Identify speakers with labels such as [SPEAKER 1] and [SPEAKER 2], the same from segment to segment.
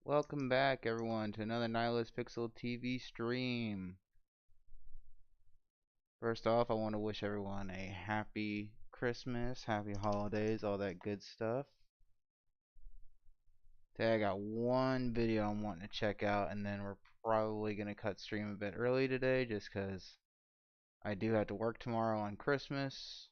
[SPEAKER 1] Welcome back, everyone, to another Nihilist Pixel TV stream. First off, I want to wish everyone a happy Christmas, happy holidays, all that good stuff. Today I got one video I'm wanting to check out, and then we're probably going to cut stream a bit early today just because I do have to work tomorrow on Christmas.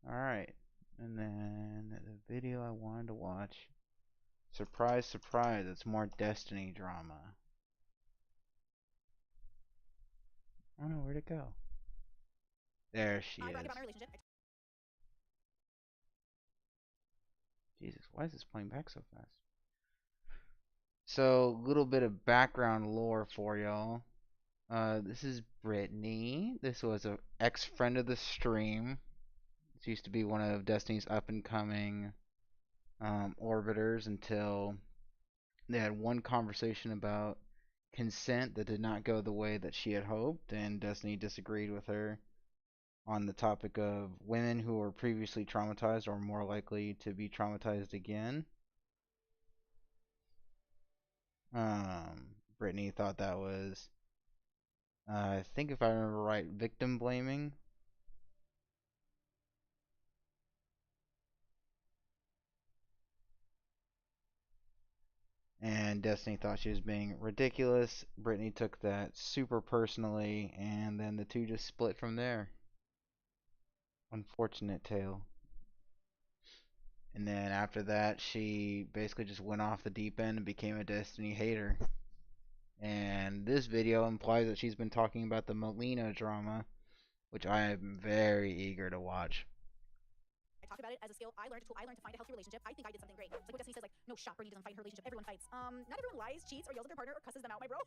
[SPEAKER 1] Alright, and then the video I wanted to watch. Surprise, surprise, it's more Destiny drama. I don't know where'd it go. There she is. Jesus, why is this playing back so fast? So, little bit of background lore for y'all. This is Brittany. This was an ex-friend of the stream. This used to be one of Destiny's up-and-coming orbiters until they had one conversation about consent that did not go the way that she had hoped, and Destiny disagreed with her on the topic of women who were previously traumatized are more likely to be traumatized again. Brittany thought that was, I think if I remember right, victim blaming. And Destiny thought she was being ridiculous. Brittany took that super personally, and then the two just split from there. Unfortunate tale. And then after that, she basically just went off the deep end and became a Destiny hater. And this video implies that she's been talking about the Melina drama, which I am very eager to watch.
[SPEAKER 2] I talked about it as a skill I learned, a tool I learned to find a healthy relationship. I think I did something great. It's like what Destiny says, like, no shot, Brittany doesn't fight in her relationship. Everyone fights. Not everyone lies, cheats, or yells at their partner, or cusses them out, my bro.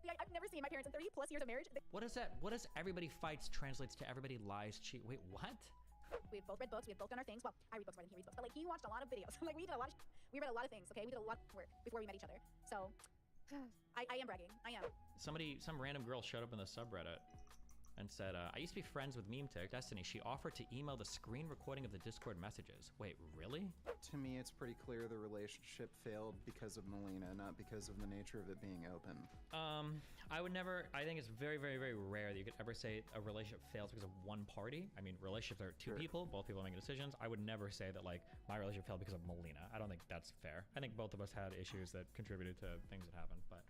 [SPEAKER 2] I've never seen my parents in 30 plus years of marriage.
[SPEAKER 3] What is that? What does everybody fights translates to everybody lies, cheat? Wait, what?
[SPEAKER 2] We have both read books. We have both done our things. Well, I read books more than he reads books, but like he watched a lot of videos. Like we read a lot of things. Okay, we did a lot of work before we met each other. So, I am bragging. I am.
[SPEAKER 3] Some random girl showed up in the subreddit and said, I used to be friends with Meme Tick Destiny. She offered to email the screen recording of the Discord messages. Wait, really?
[SPEAKER 4] To me, it's pretty clear the relationship failed because of Melina, not because of the nature of it being open.
[SPEAKER 3] I would never, I think it's very, very, very rare that you could ever say a relationship fails because of one party. I mean, relationships are two people, both people making decisions. I would never say that, like, my relationship failed because of Melina. I don't think that's fair. I think both of us had issues that contributed to things that happened, but...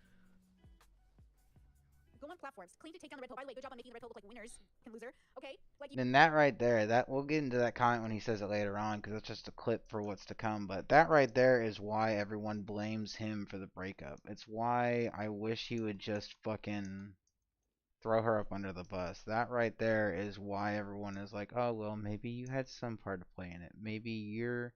[SPEAKER 2] Go on platforms. Clean to take down the red pill. By the way, good job on making the red pill look like winners and loser. Okay? Like
[SPEAKER 1] Then that right there, that we'll get into that comment when he says it later on, because that's just a clip for what's to come. But that right there is why everyone blames him for the breakup. It's why I wish he would just fucking throw her up under the bus. That right there is why everyone is like, oh, well, maybe you had some part to play in it. Maybe you're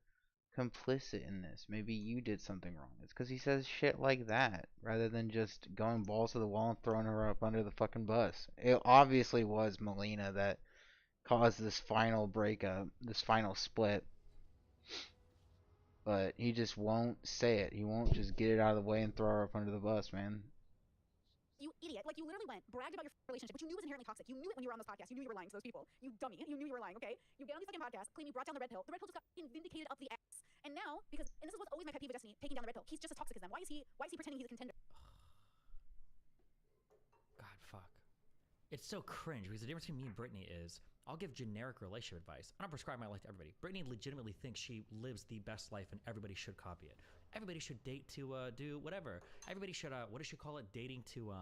[SPEAKER 1] complicit in this. Maybe you did something wrong. It's because he says shit like that rather than just going balls to the wall and throwing her up under the fucking bus. It obviously was Melina that caused this final breakup, this final split. But he just won't say it. He won't just get it out of the way and throw her up under the bus, man.
[SPEAKER 2] you idiot. Like you literally went, bragged about your relationship, which you knew was inherently toxic. You knew it when you were on those podcasts. You knew you were lying to those people. You dummy. You knew you were lying, okay? You get on these fucking podcasts, claim you brought down the red pill. The red pill just got vindicated up the ass. And now, because, and this is what's always my pet peeve with Destiny, taking down the red pill. He's just as toxic as them. Why is he pretending he's a contender?
[SPEAKER 3] God, fuck. It's so cringe because the difference between me and Brittany is I'll give generic relationship advice. I don't prescribe my life to everybody. Brittany legitimately thinks she lives the best life and everybody should copy it. Everybody should date to do whatever. Everybody should what does she call it? Dating to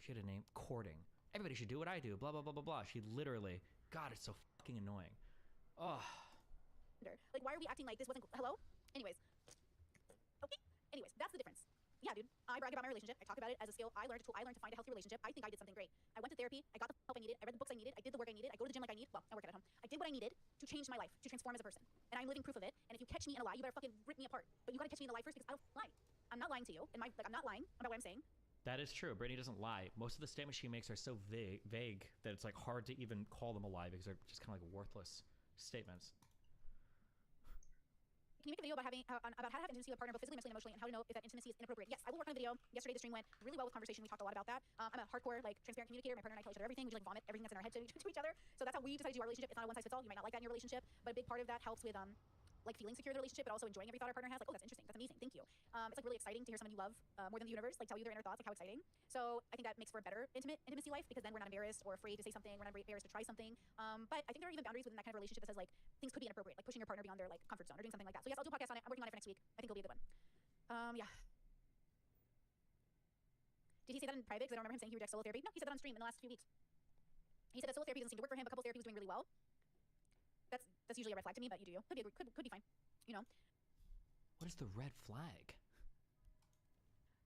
[SPEAKER 3] she had a name, courting. Everybody should do what I do. Blah blah blah blah blah. She literally, God, it's so fucking annoying. Oh.
[SPEAKER 2] Like, why are we acting like this wasn't? Hello? Anyways. Okay. Anyways, that's the difference. Yeah, dude. I brag about my relationship. I talk about it as a skill I learned, a tool I learned to find a healthy relationship. I think I did something great. I went to therapy. I got the help I needed. I read the books I needed. I did the work I needed. I go to the gym like I need. Well, I work at home. I did what I needed to change my life, to transform as a person. And I'm living proof of it. And if you catch me in a lie, you better fucking rip me apart. But you gotta catch me in a lie first because I don't lie. I'm not lying to you. I'm not lying about what I'm saying.
[SPEAKER 3] That is true. Brittany doesn't lie. Most of the statements she makes are so vague that it's like hard to even call them a lie because they're just kind of like worthless statements.
[SPEAKER 2] Can you make a video about how to have intimacy with a partner, both physically, mentally, and emotionally, and how to know if that intimacy is inappropriate? Yes, I will work on a video. Yesterday, the stream went really well with conversation. We talked a lot about that. I'm a hardcore, like, transparent communicator. My partner and I tell each other everything. We just, like, vomit everything that's in our head to each other. So that's how we decide to do our relationship. It's not a one-size-fits-all. You might not like that in your relationship, but a big part of that helps with like feeling secure in the relationship, but also enjoying every thought our partner has. Like, oh, that's interesting. That's amazing. Thank you. It's like really exciting to hear someone you love more than the universe like tell you their inner thoughts. Like, how exciting. So I think that makes for a better intimacy life because then we're not embarrassed or afraid to say something. We're not embarrassed to try something. But I think there are even boundaries within that kind of relationship that says like things could be inappropriate, like pushing your partner beyond their like comfort zone or doing something like that. So yes, I'll do a podcast on it. I'm working on it for next week. I think it'll be a good one. Yeah. Did he say that in private? Because I don't remember him saying he rejects solo therapy. No, he said that on stream in the last few weeks. He said that solo therapy doesn't seem to work for him, but couples therapy was doing really well. That's usually a red flag to me, but you do. Could be fine. You know.
[SPEAKER 3] What is the red flag?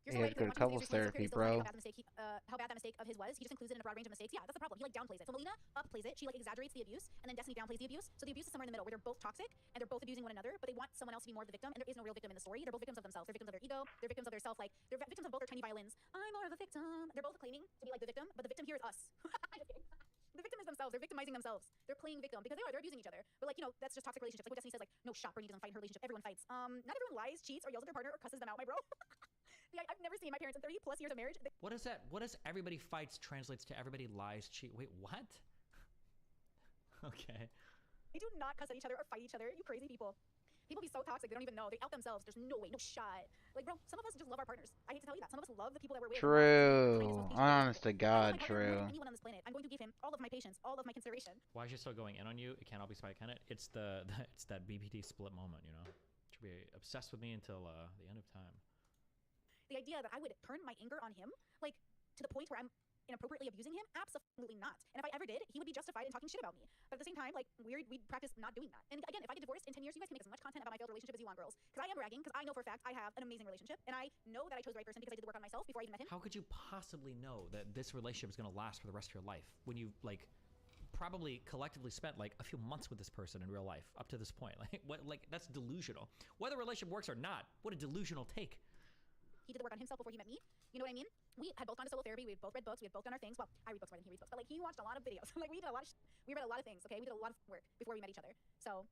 [SPEAKER 2] You're
[SPEAKER 1] He had good couples therapy, bro.
[SPEAKER 2] How bad that mistake of his was. He just includes it in a broad range of mistakes. Yeah, that's the problem. He like downplays it. So Melina upplays it. She like exaggerates the abuse, and then Destiny downplays the abuse. So the abuse is somewhere in the middle where they're both toxic and they're both abusing one another, but they want someone else to be more of the victim, and there is no real victim in the story. They're both victims of themselves. They're victims of their ego. They're victims of their self. Like they're victims of both their tiny violins. I'm more of a victim. They're both claiming to be like the victim, but the victim here is us. I'm just kidding. The victim is themselves. They're victimizing themselves. They're playing victim because they're abusing each other. But like, you know, that's just toxic relationships. Like what Destiny says, like, no shot, Brittany doesn't fight in her relationship. Everyone fights. Not everyone lies, cheats, or yells at their partner or cusses them out, my bro. Yeah, I've never seen my parents in 30 plus years of marriage.
[SPEAKER 3] What is that? What does everybody fights translates to everybody lies, cheat? Wait, what? Okay.
[SPEAKER 2] They do not cuss at each other or fight each other. You crazy people. People be so toxic, they don't even know. They out themselves. There's no way, no shot. Like, bro, some of us just love our partners. I hate to tell you that. Some of us love the people that we're with.
[SPEAKER 1] True. Honest to God, true.
[SPEAKER 2] Anyone on this planet, I'm going to give him all of my patience, all of my consideration.
[SPEAKER 3] Why is she still going in on you? It can't all be spite, can it? It's it's that BPT split moment, you know? She'll be obsessed with me until the end of time.
[SPEAKER 2] The idea that I would turn my anger on him, like, to the point where I'm inappropriately abusing him, absolutely not. And if I ever did, he would be justified in talking shit about me. But at the same time, like, we'd practice not doing that. And again, if I get divorced in 10 years, you guys can make as much content about my failed relationship as you want, girls. Because I am bragging, because I know for a fact I have an amazing relationship, and I know that I chose the right person because I did the work on myself before I even met him.
[SPEAKER 3] How could you possibly know that this relationship is going to last for the rest of your life when you like probably collectively spent like a few months with this person in real life up to this point? Like, what? Like, that's delusional. Whether a relationship works or not, what a delusional take.
[SPEAKER 2] He did the work on himself before he met me. You know what I mean? We had both gone to solo therapy. We had both read books. We had both done our things. Well, I read books more than he reads books, but like he watched a lot of videos. Like we did a lot of we read a lot of things. Okay, we did a lot of work before we met each other. So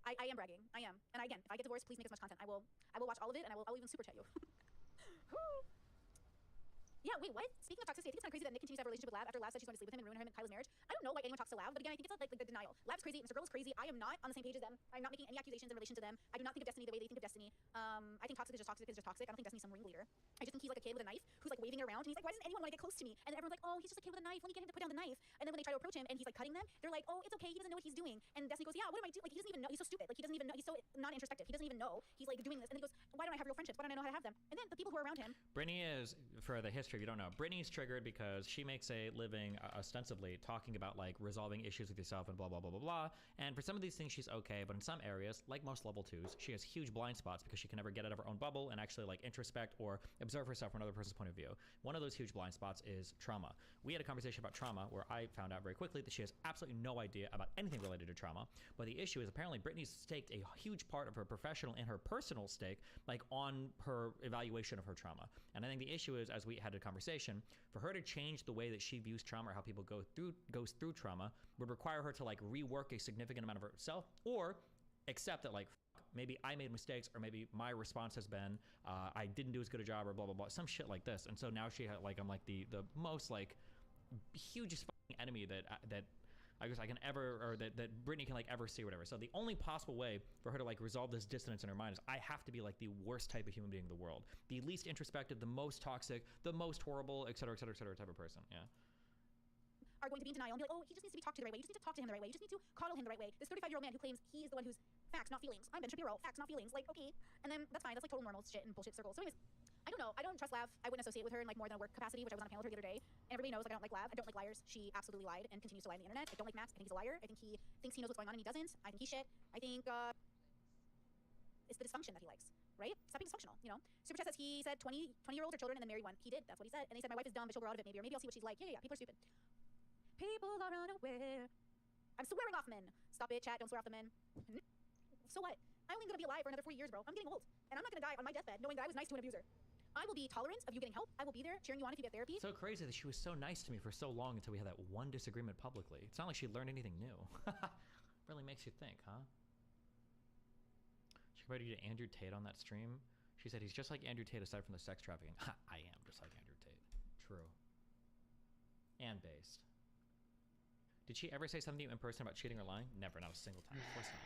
[SPEAKER 2] I am bragging. I am. And again, if I get divorced, please make as much content. I will watch all of it, and I'll even super chat you. Yeah, wait, what? Speaking of toxicity, I think it's kind of crazy that Nick continues to have a relationship with Lav after Lav said she's going to sleep with him and ruin him and Kyla's marriage. I don't know why anyone talks to Lav, but again, I think it's like the denial. Lav's crazy, Mr. Girl is crazy. I am not on the same page as them. I'm not making any accusations in relation to them. I do not think of Destiny the way they think of Destiny. I think toxic is just toxic is just toxic. I don't think Destiny's some ringleader. I just think he's like a kid with a knife who's like waving it around, and he's like, why doesn't anyone want to get close to me? And everyone's like, oh, he's just a kid with a knife. Let me get him to put down the knife. And then when they try to approach him and he's like cutting them, they're like, oh, it's okay. He doesn't know what he's doing. And Destiny goes, yeah, what am I doing? Like he doesn't even know. He's so stupid. Like he doesn't even know. He's so not introspective. He doesn't even know he's like doing this. And he goes, why don't I have real friendships? Why don't I know how to have them? And then the people who are around him.
[SPEAKER 3] Brittany is, for the history, if you don't know, Brittany's triggered because she makes a living ostensibly talking about like resolving issues with yourself and blah blah blah blah blah. And for some of these things she's okay, but in some areas, like most level 2s, she has huge blind spots because she can never get out of her own bubble and actually like introspect or observe herself from another person's point of view. One of those huge blind spots is trauma. We had a conversation about trauma where I found out very quickly that she has absolutely no idea about anything related to trauma. But the issue is apparently Brittany's staked a huge part of her professional and her personal stake like on her evaluation of her trauma. And I think the issue is, as we had a conversation, for her to change the way that she views trauma or how people goes through trauma would require her to like rework a significant amount of herself, or accept that like maybe I made mistakes, or maybe my response has been I didn't do as good a job, or blah blah blah, some shit like this. And so now she had like I'm like the most like hugest fucking enemy that I guess I can ever, or that Brittany can like ever see or whatever. So the only possible way for her to like resolve this dissonance in her mind is I have to be like the worst type of human being in the world, the least introspective, the most toxic, the most horrible, et cetera, et cetera, et cetera type of person. Yeah.
[SPEAKER 2] Are going to be in denial and be like, oh, he just needs to be talked to the right way. You just need to talk to him the right way. You just need to coddle him the right way. This 35-year-old man who claims he is the one who's facts, not feelings. I'm Ben Shapiro, facts, not feelings. Like, okay. And then that's fine. That's like total normal shit and bullshit circles. So anyways, I don't know. I don't trust Lav. I wouldn't associate with her in like more than a work capacity, which I was on a panel with her the other day. And everybody knows like I don't like Lav. I don't like liars. She absolutely lied and continues to lie on the internet. I don't like Max. I think he's a liar. I think he thinks he knows what's going on and he doesn't. I think he's shit. I think it's the dysfunction that he likes, right? Stop being dysfunctional, you know? Super Chat says he said 20-year-olds are children and then married one. He did. That's what he said. And he said my wife is dumb, but she'll grow out of it maybe. Or maybe I'll see what she's like. Yeah. People are stupid. People are unaware. I'm swearing off men. Stop it, chat. Don't swear off the men. So what? I'm only gonna be alive for another 40 years, bro. I'm getting old. And I'm not gonna die on my deathbed knowing that I was nice to an abuser. I will be tolerant of you getting help. I will be there cheering you on if you get therapy.
[SPEAKER 3] So crazy that she was so nice to me for so long until we had that one disagreement publicly. It's not like she learned anything new. Really makes you think, huh? She compared you to Andrew Tate on that stream. She said he's just like Andrew Tate aside from the sex trafficking. I am just like Andrew Tate. True. And based. Did she ever say something to you in person about cheating or lying? Never, not a single time. Of course not.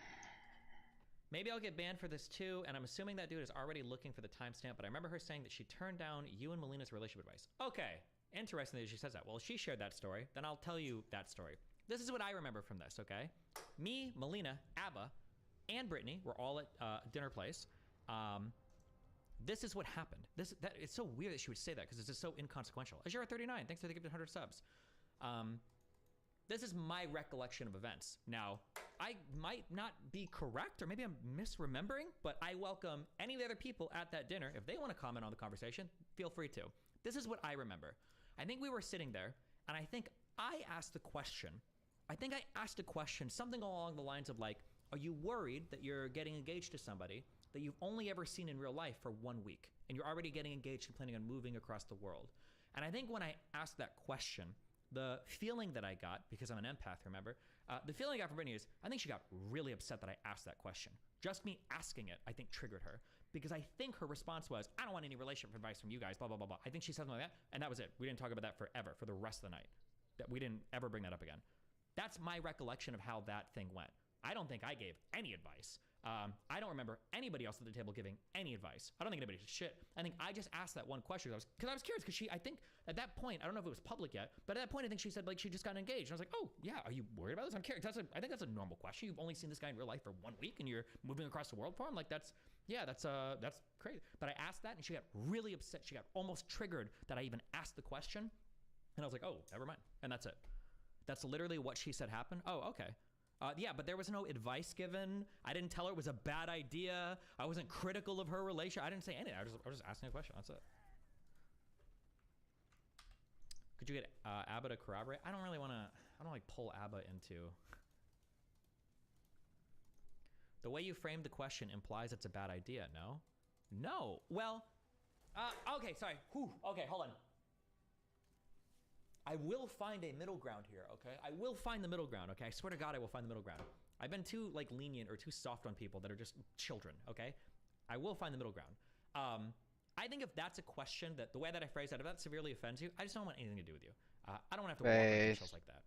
[SPEAKER 3] Maybe I'll get banned for this too, and I'm assuming that dude is already looking for the timestamp, but I remember her saying that she turned down you and Melina's relationship advice. Okay, interesting that she says that. Well, if she shared that story, then I'll tell you that story. This is what I remember from this, okay? Me, Melina, Abba, and Brittany were all at dinner place. This is what happened. It's so weird that she would say that because it's just so inconsequential. Azura 39, thanks for the gift of 100 subs. This is my recollection of events. Now, I might not be correct, or maybe I'm misremembering, but I welcome any of the other people at that dinner. If they want to comment on the conversation, feel free to. This is what I remember. I think we were sitting there, and I think I asked the question. Something along the lines of like, are you worried that you're getting engaged to somebody that you've only ever seen in real life for 1 week, and you're already getting engaged and planning on moving across the world? And I think when I asked that question, the feeling that I got, because I'm an empath, remember? The feeling I got from Brittany is, I think she got really upset that I asked that question. Just me asking it, I think, triggered her. Because I think her response was, I don't want any relationship advice from you guys, blah, blah, blah, blah. I think she said something like that, and that was it. We didn't talk about that forever, for the rest of the night. We didn't ever bring that up again. That's my recollection of how that thing went. I don't think I gave any advice. I don't remember anybody else at the table giving any advice. I don't think anybody did shit. I think I just asked that one question because I was curious, because I think at that point, I don't know if it was public yet, but at that point I think she said like she just got engaged. And I was like, oh yeah, are you worried about this? I'm curious. I think that's a normal question. You've only seen this guy in real life for 1 week and you're moving across the world for him. Like that's crazy. But I asked that and she got really upset. She got almost triggered that I even asked the question. And I was like, oh, never mind. And that's it. That's literally what she said happened. Oh, okay. Yeah, but there was no advice given. I didn't tell her it was a bad idea. I wasn't critical of her relationship. I didn't say anything. I was just asking a question. That's it. Could you get Abba to corroborate? I don't really want to. I don't like pull Abba into. The way you framed the question implies it's a bad idea. No, no. Well, okay. Sorry. Whew. Okay, hold on. I will find a middle ground here, okay? I will find the middle ground, okay? I swear to God I will find the middle ground. I've been too, like, lenient or too soft on people that are just children, okay? I will find the middle ground. I think if that's a question, that the way that I phrase that, if that severely offends you, I just don't want anything to do with you. I don't want to have to walk on eggshells like that.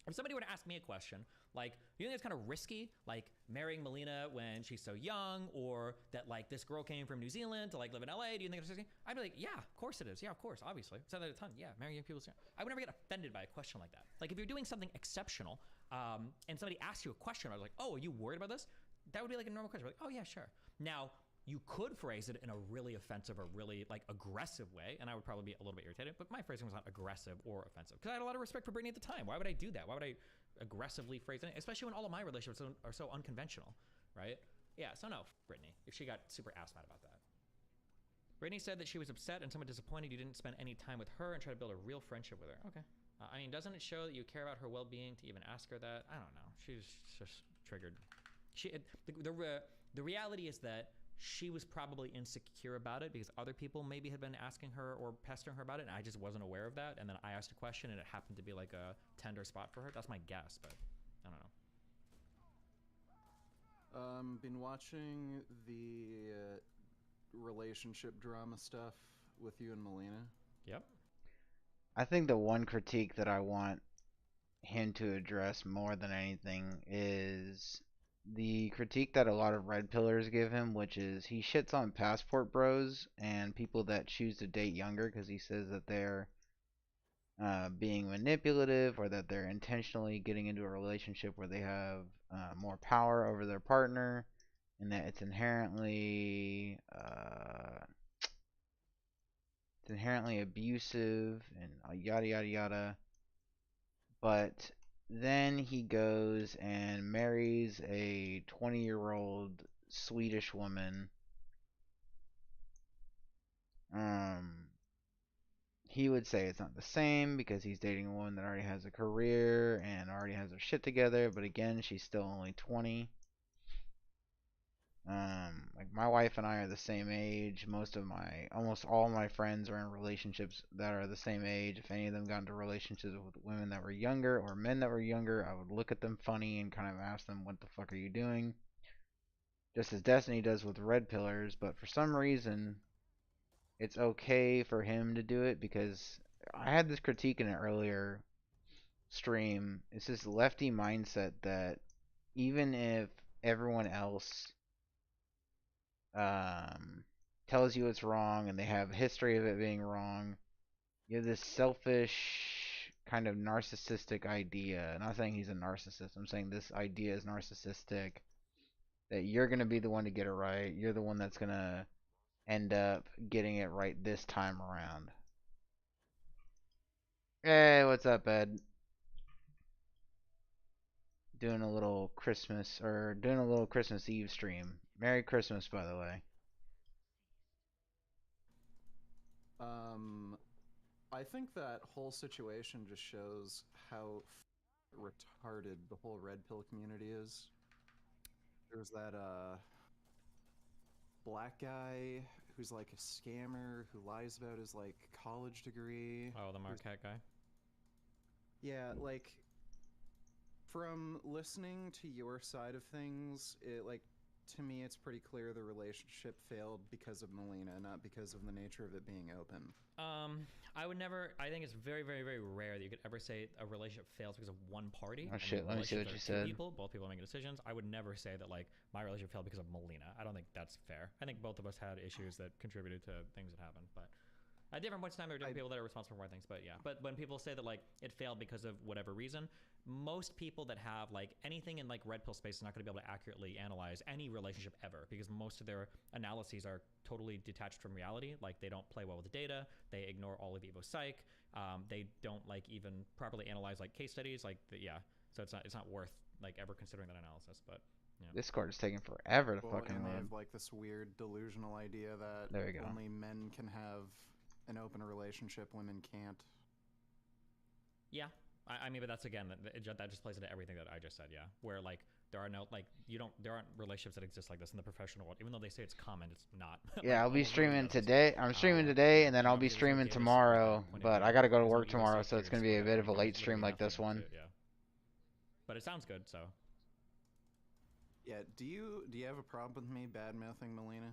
[SPEAKER 3] If somebody were to ask me a question, like, you think it's kind of risky, like, marrying Melina when she's so young, or that, like, this girl came from New Zealand to, like, live in LA, do you think it's risky? I'd be like, yeah, of course it is. Yeah, of course, obviously. I've said that a ton. Yeah, marrying young people is... I would never get offended by a question like that. Like, if you're doing something exceptional, and somebody asks you a question, I was like, oh, are you worried about this? That would be like a normal question. Like, oh, yeah, sure. Now, you could phrase it in a really offensive or really, like, aggressive way, and I would probably be a little bit irritated, but my phrasing was not aggressive or offensive, because I had a lot of respect for Brittany at the time. Why would I do that? Why would I aggressively phrase it? Especially when all of my relationships are so unconventional, right? Yeah, so no, Brittany, if she got super ass mad about that. Brittany said that she was upset and somewhat disappointed you didn't spend any time with her and try to build a real friendship with her. Okay. I mean, doesn't it show that you care about her well-being to even ask her that? I don't know. She's just triggered. The reality is that she was probably insecure about it because other people maybe had been asking her or pestering her about it, and I just wasn't aware of that. And then I asked a question, and it happened to be like a tender spot for her. That's my guess, but I don't know.
[SPEAKER 4] Been watching the relationship drama stuff with you and Melina.
[SPEAKER 3] Yep.
[SPEAKER 1] I think the one critique that I want him to address more than anything is the critique that a lot of red pillars give him, which is he shits on passport bros and people that choose to date younger because he says that they're being manipulative or that they're intentionally getting into a relationship where they have more power over their partner, and that it's inherently abusive and yada yada yada. But then he goes and marries a 20-year-old Swedish woman. He would say it's not the same because he's dating a woman that already has a career and already has her shit together. But again, she's still only 20. Like my wife and I are the same age. Almost all my friends are in relationships that are the same age. If any of them got into relationships with women that were younger or men that were younger, I would look at them funny and kind of ask them, "What the fuck are you doing?" Just as Destiny does with Red Pillars, but for some reason, it's okay for him to do it because I had this critique in an earlier stream. It's this lefty mindset that even if everyone else um, tells you it's wrong and they have a history of it being wrong, you have this selfish kind of narcissistic idea. I'm not saying he's a narcissist. I'm saying this idea is narcissistic that you're going to be the one to get it right. You're the one that's going to end up getting it right this time around. Hey, what's up, Ed? Doing a little Christmas Eve stream. Merry Christmas, by the way.
[SPEAKER 4] I think that whole situation just shows how retarded the whole red pill community is. There's that black guy who's like a scammer who lies about his like college degree.
[SPEAKER 3] Oh, the Marquette guy.
[SPEAKER 4] Yeah, like from listening to your side of things, it like to me it's pretty clear the relationship failed because of Melina, not because of the nature of it being open.
[SPEAKER 3] I would never. I think it's very, very, very rare that you could ever say a relationship fails because of one party.
[SPEAKER 1] Oh shit, let me see what you said.
[SPEAKER 3] Both people are making decisions. I would never say that like my relationship failed because of Melina. I don't think that's fair. I think both of us had issues that contributed to things that happened, but at different points in time, there are different people that are responsible for more things. But yeah, but when people say that like it failed because of whatever reason, most people that have like anything in like red pill space is not going to be able to accurately analyze any relationship ever because most of their analyses are totally detached from reality. Like they don't play well with the data. They ignore all of Evo Psych. They don't like even properly analyze like case studies. Like yeah, so it's not worth like ever considering that analysis. But yeah.
[SPEAKER 1] Discord is taking forever to fucking
[SPEAKER 4] and they
[SPEAKER 1] load.
[SPEAKER 4] have like this weird delusional idea that
[SPEAKER 1] There we go.
[SPEAKER 4] only men can have an open relationship, women can't.
[SPEAKER 3] Yeah, I mean, but that's again that just plays into everything that I just said. Yeah, where like there aren't relationships that exist like this in the professional world. Even though they say it's common, it's not.
[SPEAKER 1] Yeah,
[SPEAKER 3] Like,
[SPEAKER 1] I'll be
[SPEAKER 3] almost nobody
[SPEAKER 1] streaming
[SPEAKER 3] does this.
[SPEAKER 1] today. I'm streaming today, and then
[SPEAKER 3] You
[SPEAKER 1] I'll
[SPEAKER 3] know,
[SPEAKER 1] be
[SPEAKER 3] there's no
[SPEAKER 1] streaming
[SPEAKER 3] gayness like
[SPEAKER 1] tomorrow.
[SPEAKER 3] that when
[SPEAKER 1] But
[SPEAKER 3] Evo,
[SPEAKER 1] I gotta go to
[SPEAKER 3] there's no
[SPEAKER 1] work
[SPEAKER 3] Evo
[SPEAKER 1] tomorrow,
[SPEAKER 3] Psych
[SPEAKER 1] so it's
[SPEAKER 3] peers
[SPEAKER 1] gonna be a
[SPEAKER 3] like
[SPEAKER 1] bit
[SPEAKER 3] that.
[SPEAKER 1] of a
[SPEAKER 3] There's
[SPEAKER 1] late stream
[SPEAKER 3] literally
[SPEAKER 1] like this
[SPEAKER 3] nothing
[SPEAKER 1] one.
[SPEAKER 3] to, yeah, but it sounds good. So
[SPEAKER 4] Yeah, do you have a problem with me bad mouthing Melina?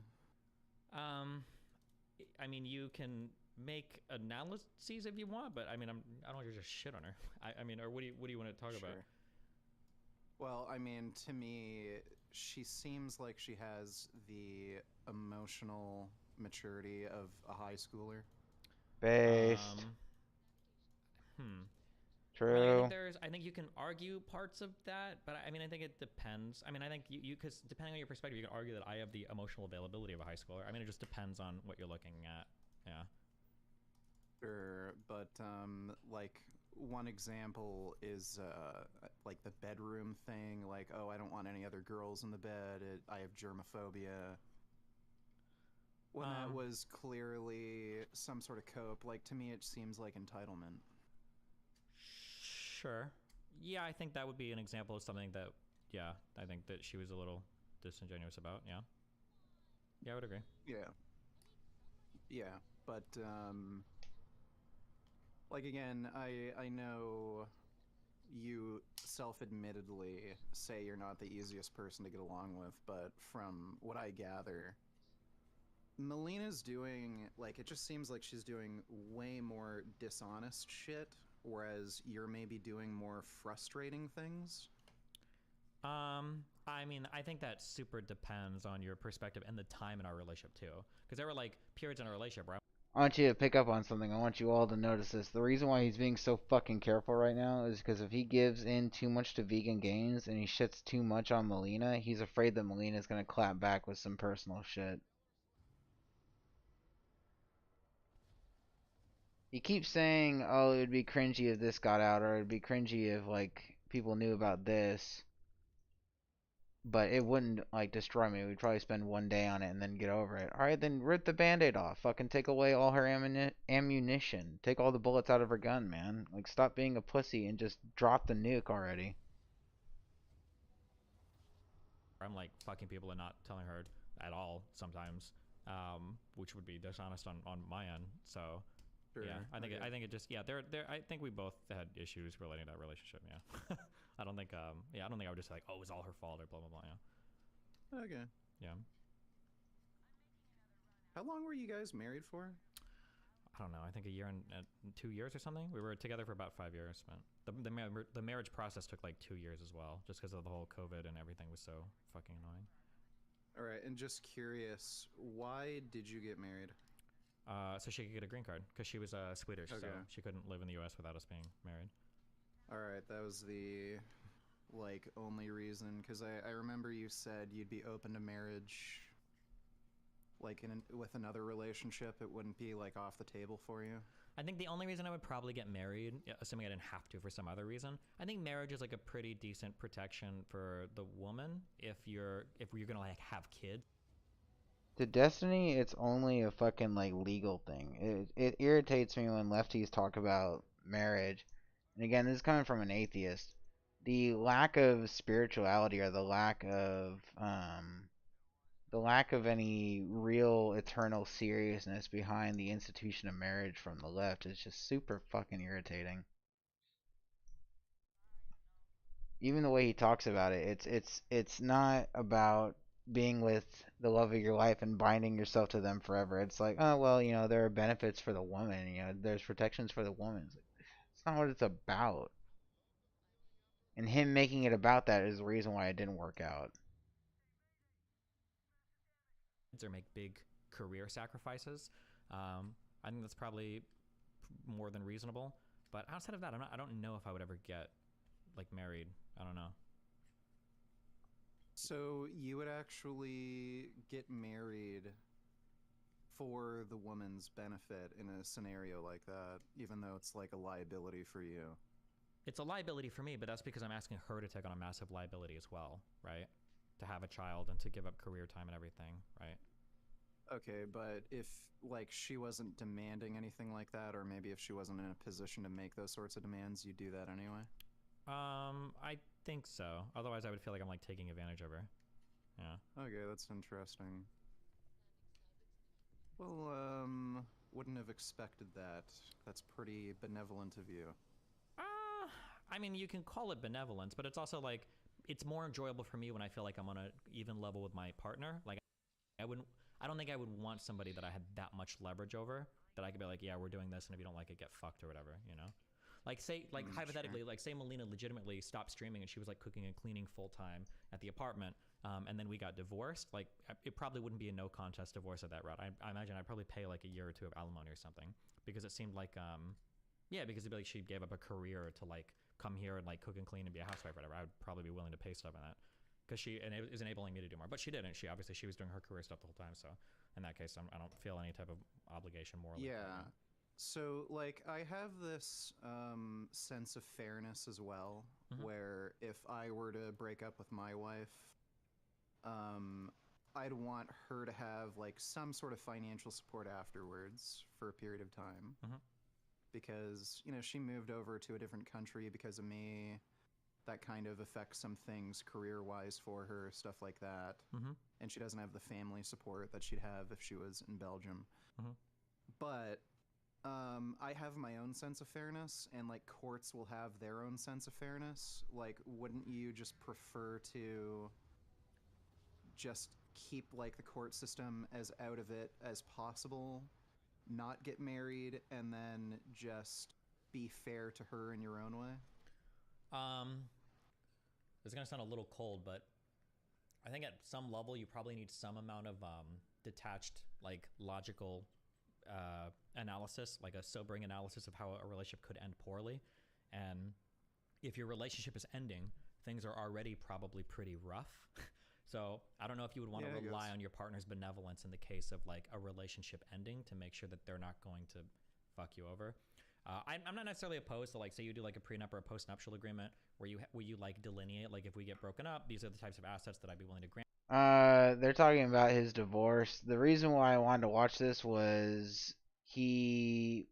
[SPEAKER 3] I mean, you can make analyses if you want, but I mean, I don't want to just shit on her. I mean, or what do you want to talk about?
[SPEAKER 4] Well, I mean, to me, she seems like she has the emotional maturity of a high schooler.
[SPEAKER 1] Based.
[SPEAKER 3] I mean,
[SPEAKER 1] True.
[SPEAKER 3] I think you can argue parts of that, but I mean, I think it depends. I mean, I think because depending on your perspective, you can argue that I have the emotional availability of a high schooler. I mean, it just depends on what you're looking at. Yeah.
[SPEAKER 4] Sure, but like one example is like the bedroom thing. Like, oh, I don't want any other girls in the bed. I have germophobia. When that was clearly some sort of cope. Like to me, it seems like entitlement.
[SPEAKER 3] Sure. Yeah, I think that would be an example of something that, yeah, I think that she was a little disingenuous about. Yeah. Yeah, I would agree.
[SPEAKER 4] Yeah. Yeah, but like again, I know you self-admittedly say you're not the easiest person to get along with, but from what I gather, Melina's doing, like, it just seems like she's doing way more dishonest shit, whereas you're maybe doing more frustrating things.
[SPEAKER 3] I mean, I think that super depends on your perspective and the time in our relationship too. Because there were like periods in our relationship where
[SPEAKER 1] I want you to pick up on something. I want you all to notice this. The reason why he's being so fucking careful right now is because if he gives in too much to vegan gains and he shits too much on Melina, he's afraid that Melina's gonna clap back with some personal shit. He keeps saying, "Oh, it would be cringy if this got out, or it'd be cringy if like people knew about this." But it wouldn't like destroy me. We'd probably spend one day on it and then get over it. All right, then rip the band-aid off. Fucking take away all her ammunition. Take all the bullets out of her gun, man. Like stop being a pussy and just drop the nuke already.
[SPEAKER 3] I'm like fucking people and not telling her at all sometimes, which would be dishonest on my end. So
[SPEAKER 4] Sure.
[SPEAKER 3] yeah, I think
[SPEAKER 4] Okay.
[SPEAKER 3] I think it just there I think we both had issues relating to that relationship. Yeah, I don't think I don't think I would just say like, oh, it was all her fault or blah blah blah. Yeah,
[SPEAKER 4] Okay.
[SPEAKER 3] yeah.
[SPEAKER 4] How long were you guys married for?
[SPEAKER 3] I don't know. I think a year and 2 years or something. We were together for about 5 years, but the marriage process took like 2 years as well, just because of the whole COVID and everything was so fucking annoying.
[SPEAKER 4] All right, and just curious, why did you get married?
[SPEAKER 3] So she could get a green card because she was Swedish, so
[SPEAKER 4] Okay.
[SPEAKER 3] she couldn't live in the U.S. without us being married.
[SPEAKER 4] All right, that was the like only reason, because I remember you said you'd be open to marriage, like with another relationship. It wouldn't be like off the table for you.
[SPEAKER 3] I think the only reason I would probably get married, assuming I didn't have to for some other reason, I think marriage is like a pretty decent protection for the woman if you're gonna like have kids.
[SPEAKER 1] To Destiny, it's only a fucking like legal thing. It irritates me when lefties talk about marriage. And again, this is coming from an atheist. The lack of spirituality or the lack of any real eternal seriousness behind the institution of marriage from the left is just super fucking irritating. Even the way he talks about it, it's not about being with the love of your life and binding yourself to them forever. It's like, oh well, there are benefits for the woman, there's protections for the woman. It's not what it's about. And him making it about that is the reason why it didn't work out.
[SPEAKER 3] Or make big career sacrifices. I think that's probably more than reasonable. But outside of that, I don't know if I would ever get like married. I don't know.
[SPEAKER 4] So you would actually get married for the woman's benefit in a scenario like that, even though it's like a liability for you.
[SPEAKER 3] It's a liability for me, but that's because I'm asking her to take on a massive liability as well, right? To have a child and to give up career time and everything, right?
[SPEAKER 4] Okay, but if like she wasn't demanding anything like that, or maybe if she wasn't in a position to make those sorts of demands, you'd do that anyway?
[SPEAKER 3] I think so. Otherwise, I would feel like I'm like taking advantage of her. Yeah.
[SPEAKER 4] Okay, that's interesting. Well, wouldn't have expected that. That's pretty benevolent of you.
[SPEAKER 3] I mean, you can call it benevolence, but it's also like it's more enjoyable for me when I feel like I'm on an even level with my partner. Like I wouldn't. I don't think I would want somebody that I had that much leverage over that I could be like, yeah, we're doing this, and if you don't like it, get fucked or whatever, you know? Like say, like hypothetically,
[SPEAKER 4] Sure.
[SPEAKER 3] like say Melina legitimately stopped streaming and she was like cooking and cleaning full time at the apartment, and then we got divorced. Like it probably wouldn't be a no contest divorce at that route. I imagine I'd probably pay like a year or two of alimony or something because it seemed like, yeah, because it'd be like she gave up a career to like come here and like cook and clean and be a housewife or whatever. I would probably be willing to pay stuff on that because she and it was enabling me to do more. But she didn't. She obviously she was doing her career stuff the whole time. So in that case, I don't feel any type of obligation morally.
[SPEAKER 4] Yeah. So, like, I have this sense of fairness as well, where if I were to break up with my wife, I'd want her to have, like, some sort of financial support afterwards for a period of time. Because, she moved over to a different country because of me. That kind of affects some things career-wise for her, stuff like that. And she doesn't have the family support that she'd have if she was in Belgium. But I have my own sense of fairness, and like courts will have their own sense of fairness. Like, wouldn't you just prefer to just keep like the court system as out of it as possible, not get married, and then just be fair to her in your own way?
[SPEAKER 3] It's gonna sound a little cold, but I think at some level you probably need some amount of detached, like logical analysis, like a sobering analysis of how a relationship could end poorly. And if your relationship is ending, things are already probably pretty rough. So I don't know if you would want to rely on your partner's benevolence in the case of like a relationship ending to make sure that they're not going to fuck you over. I'm not necessarily opposed to like say you do like a prenup or a postnuptial agreement where you like delineate like if we get broken up, these are the types of assets that I'd be willing to grant.
[SPEAKER 1] They're talking about his divorce. The reason why I wanted to watch this was he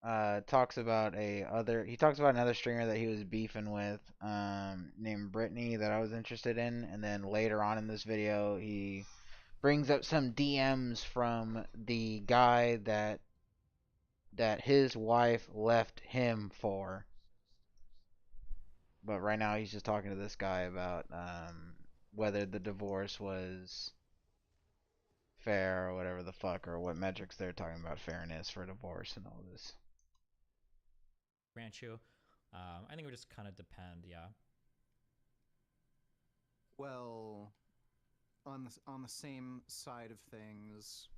[SPEAKER 1] He talks about another streamer that he was beefing with, named Brittany, that I was interested in, and then later on in this video he brings up some DMs from the guy that his wife left him for. But right now he's just talking to this guy about whether the divorce was fair or whatever the fuck, or what metrics they're talking about fairness for divorce and all this.
[SPEAKER 3] Grant you. I think it would just kind of depend, yeah.
[SPEAKER 4] Well, on the same side of things,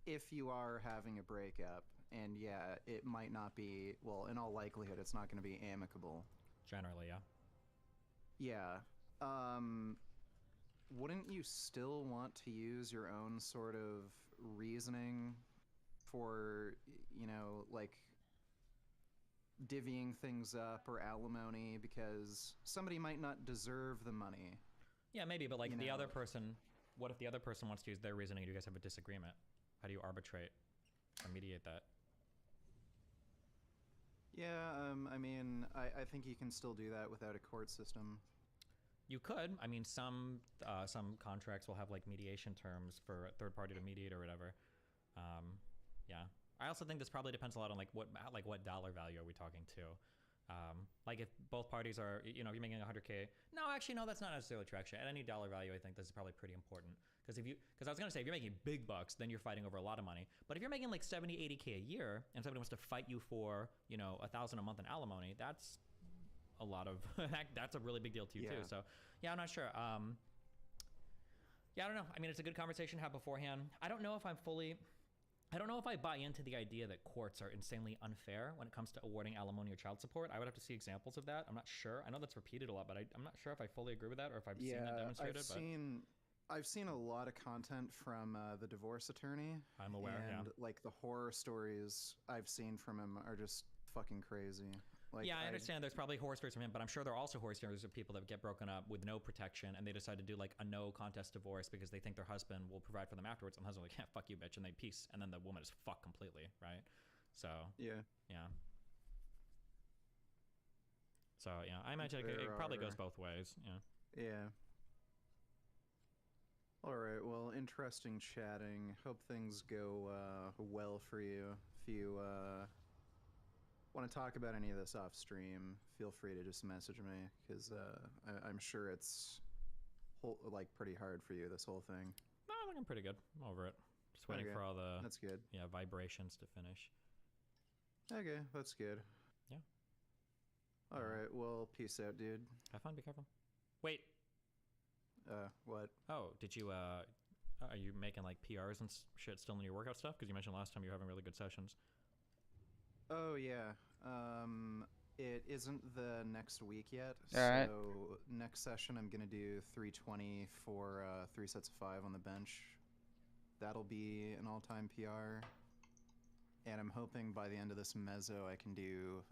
[SPEAKER 4] if you are having a breakup, and yeah, it might not be, well, in all likelihood, it's not going to be amicable.
[SPEAKER 3] Generally, yeah.
[SPEAKER 4] Yeah. Wouldn't you still want to use your own sort of reasoning for, you know, like divvying things up or alimony, because somebody might not deserve the money?
[SPEAKER 3] Yeah, maybe, but like
[SPEAKER 4] You
[SPEAKER 3] the
[SPEAKER 4] know.
[SPEAKER 3] other person, what if the other person wants to use their reasoning and you guys have a disagreement? How do you arbitrate or mediate that?
[SPEAKER 4] Yeah, I mean, I think you can still do that without a court system.
[SPEAKER 3] You could. I mean, some contracts will have like mediation terms for a third party to mediate or whatever. Yeah. I also think this probably depends a lot on like what dollar value are we talking to. Like if both parties are, you know, if you're making 100K. No, actually, no, that's not necessarily true. Actually, at any dollar value, I think this is probably pretty important. Because I was gonna say, if you're making big bucks, then you're fighting over a lot of money. But if you're making like 70, 80K a year, and somebody wants to fight you for, you know, $1,000 a month in alimony, that's a lot of that's a really big deal to you too. So yeah, I'm not sure. Yeah, I don't know. I mean, it's a good conversation to have beforehand. I don't know if I buy into the idea that courts are insanely unfair when it comes to awarding alimony or child support. I would have to see examples of that. I'm not sure. I know that's repeated a lot, but I'm not sure if I fully agree with that or if I've seen that demonstrated.
[SPEAKER 4] I've seen a lot of content from the divorce attorney.
[SPEAKER 3] I'm aware,
[SPEAKER 4] and like the horror stories I've seen from him are just fucking crazy. Like,
[SPEAKER 3] yeah, I understand there's probably horror stories from him, but I'm sure there are also horror stories of people that get broken up with no protection and they decide to do like a no contest divorce because they think their husband will provide for them afterwards. And the husband's like, yeah, fuck you, bitch, and they peace. And then the woman is fucked completely, right? So, yeah. So, yeah, I imagine it probably goes both ways. Yeah.
[SPEAKER 4] Yeah. All right, well, interesting chatting. Hope things go well for you. If you want to talk about any of this off stream, feel free to just message me, because I'm sure it's like pretty hard for you, this whole thing.
[SPEAKER 3] No, I think I'm pretty good. I'm over it. Just waiting for all the
[SPEAKER 4] that's good.
[SPEAKER 3] Yeah, vibrations to finish.
[SPEAKER 4] Okay, that's good.
[SPEAKER 3] Yeah.
[SPEAKER 4] All right, well, peace out, dude.
[SPEAKER 3] Have fun. Be careful. Wait.
[SPEAKER 4] What?
[SPEAKER 3] Oh, did you are you making like PRs and shit still in your workout stuff? Because you mentioned last time you were having really good sessions.
[SPEAKER 4] Oh yeah. It isn't the next week yet.
[SPEAKER 1] All right.
[SPEAKER 4] So next session I'm gonna do 320 for 3 sets of 5 on the bench. That'll be an all-time PR. And I'm hoping by the end of this mezzo I can do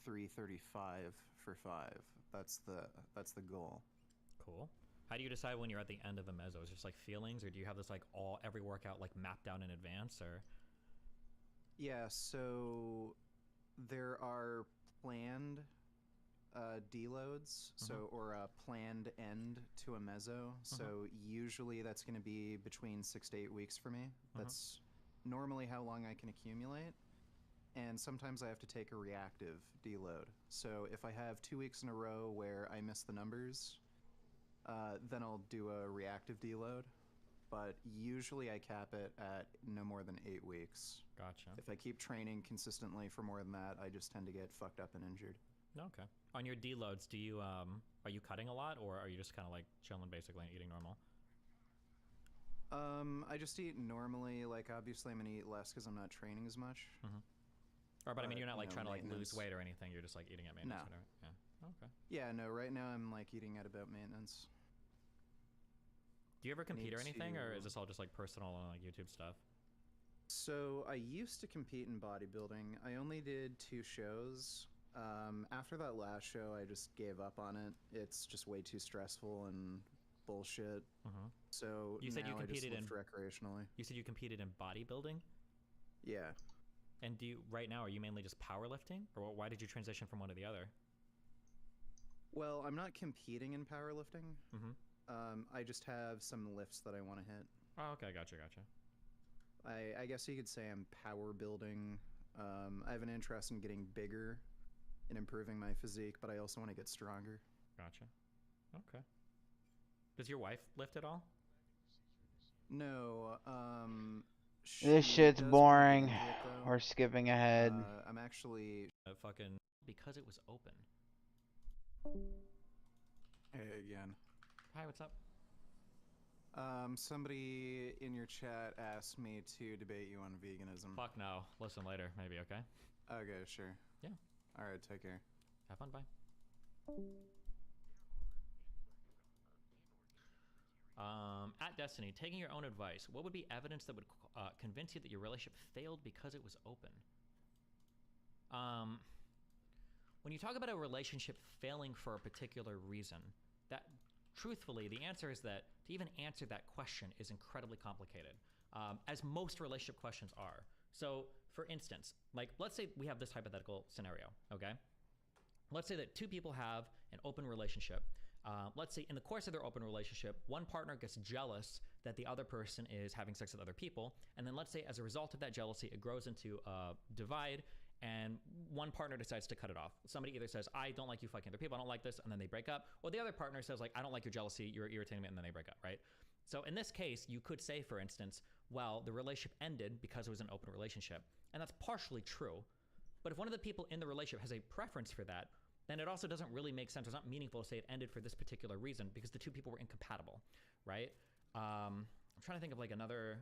[SPEAKER 4] 335 for 5. That's the goal.
[SPEAKER 3] Cool. How do you decide when you're at the end of a mezzo? Is it just like feelings, or do you have this like every workout like mapped out in advance, or?
[SPEAKER 4] Yeah, so there are planned deloads, or a planned end to a mezzo. So usually that's going to be between 6 to 8 weeks for me. That's normally how long I can accumulate. And sometimes I have to take a reactive deload. So if I have 2 weeks in a row where I miss the numbers, then I'll do a reactive deload. But usually I cap it at no more than 8 weeks.
[SPEAKER 3] Gotcha.
[SPEAKER 4] If I keep training consistently for more than that, I just tend to get fucked up and injured.
[SPEAKER 3] Okay. On your deloads, do you are you cutting a lot, or are you just kind of like chilling basically and eating normal?
[SPEAKER 4] I just eat normally. Like, obviously I'm gonna eat less because I'm not training as much.
[SPEAKER 3] But I mean, you're not like trying to like lose
[SPEAKER 4] maintenance.
[SPEAKER 3] weight or anything. You're just like eating at maintenance.
[SPEAKER 4] No.
[SPEAKER 3] Yeah. Okay.
[SPEAKER 4] Yeah, no. Right now I'm like eating at about maintenance.
[SPEAKER 3] Do you ever compete or
[SPEAKER 4] Need
[SPEAKER 3] anything, or
[SPEAKER 4] to-
[SPEAKER 3] is this all just like personal and like YouTube stuff?
[SPEAKER 4] So I used to compete in bodybuilding. I only did 2 shows. After that last show, I just gave up on it. It's just way too stressful and bullshit. So
[SPEAKER 3] You said you
[SPEAKER 4] now I just
[SPEAKER 3] competed
[SPEAKER 4] lift recreationally.
[SPEAKER 3] You said you competed in bodybuilding.
[SPEAKER 4] Yeah.
[SPEAKER 3] And right now, are you mainly just powerlifting? Or why did you transition from one to the other?
[SPEAKER 4] Well, I'm not competing in powerlifting.
[SPEAKER 3] Mm-hmm.
[SPEAKER 4] I just have some lifts that I want to hit.
[SPEAKER 3] Oh, okay, gotcha.
[SPEAKER 4] I guess you could say I'm power building. I have an interest in getting bigger and improving my physique, but I also want to get stronger.
[SPEAKER 3] Gotcha. Okay. Does your wife lift at all?
[SPEAKER 4] No,
[SPEAKER 1] This
[SPEAKER 4] she
[SPEAKER 1] shit's
[SPEAKER 4] does want to get
[SPEAKER 1] boring.
[SPEAKER 4] into it though.
[SPEAKER 1] We're skipping ahead.
[SPEAKER 4] I'm actually
[SPEAKER 3] Fucking because it was open.
[SPEAKER 4] hey again.
[SPEAKER 3] Hi, what's up?
[SPEAKER 4] Somebody in your chat asked me to debate you on veganism.
[SPEAKER 3] Fuck no. Listen later, maybe. Okay.
[SPEAKER 4] Okay, sure.
[SPEAKER 3] Yeah.
[SPEAKER 4] All right, take care.
[SPEAKER 3] Have fun. Bye. At Destiny, taking your own advice, what would be evidence that would convince you that your relationship failed because it was open? When you talk about a relationship failing for a particular reason, that truthfully, the answer is that to even answer that question is incredibly complicated, as most relationship questions are. So, for instance, like let's say we have this hypothetical scenario, okay? Let's say that two people have an open relationship. Let's say in the course of their open relationship, one partner gets jealous that the other person is having sex with other people. And then let's say as a result of that jealousy, it grows into a divide and one partner decides to cut it off. Somebody either says, I don't like you fucking other people, I don't like this, and then they break up. Or the other partner says, like, I don't like your jealousy, you're irritating me, and then they break up, right? So in this case, you could say, for instance, well, the relationship ended because it was an open relationship. And that's partially true. But if one of the people in the relationship has a preference for that, then it also doesn't really make sense. It's not meaningful to say it ended for this particular reason because the two people were incompatible, right? I'm trying to think of like another.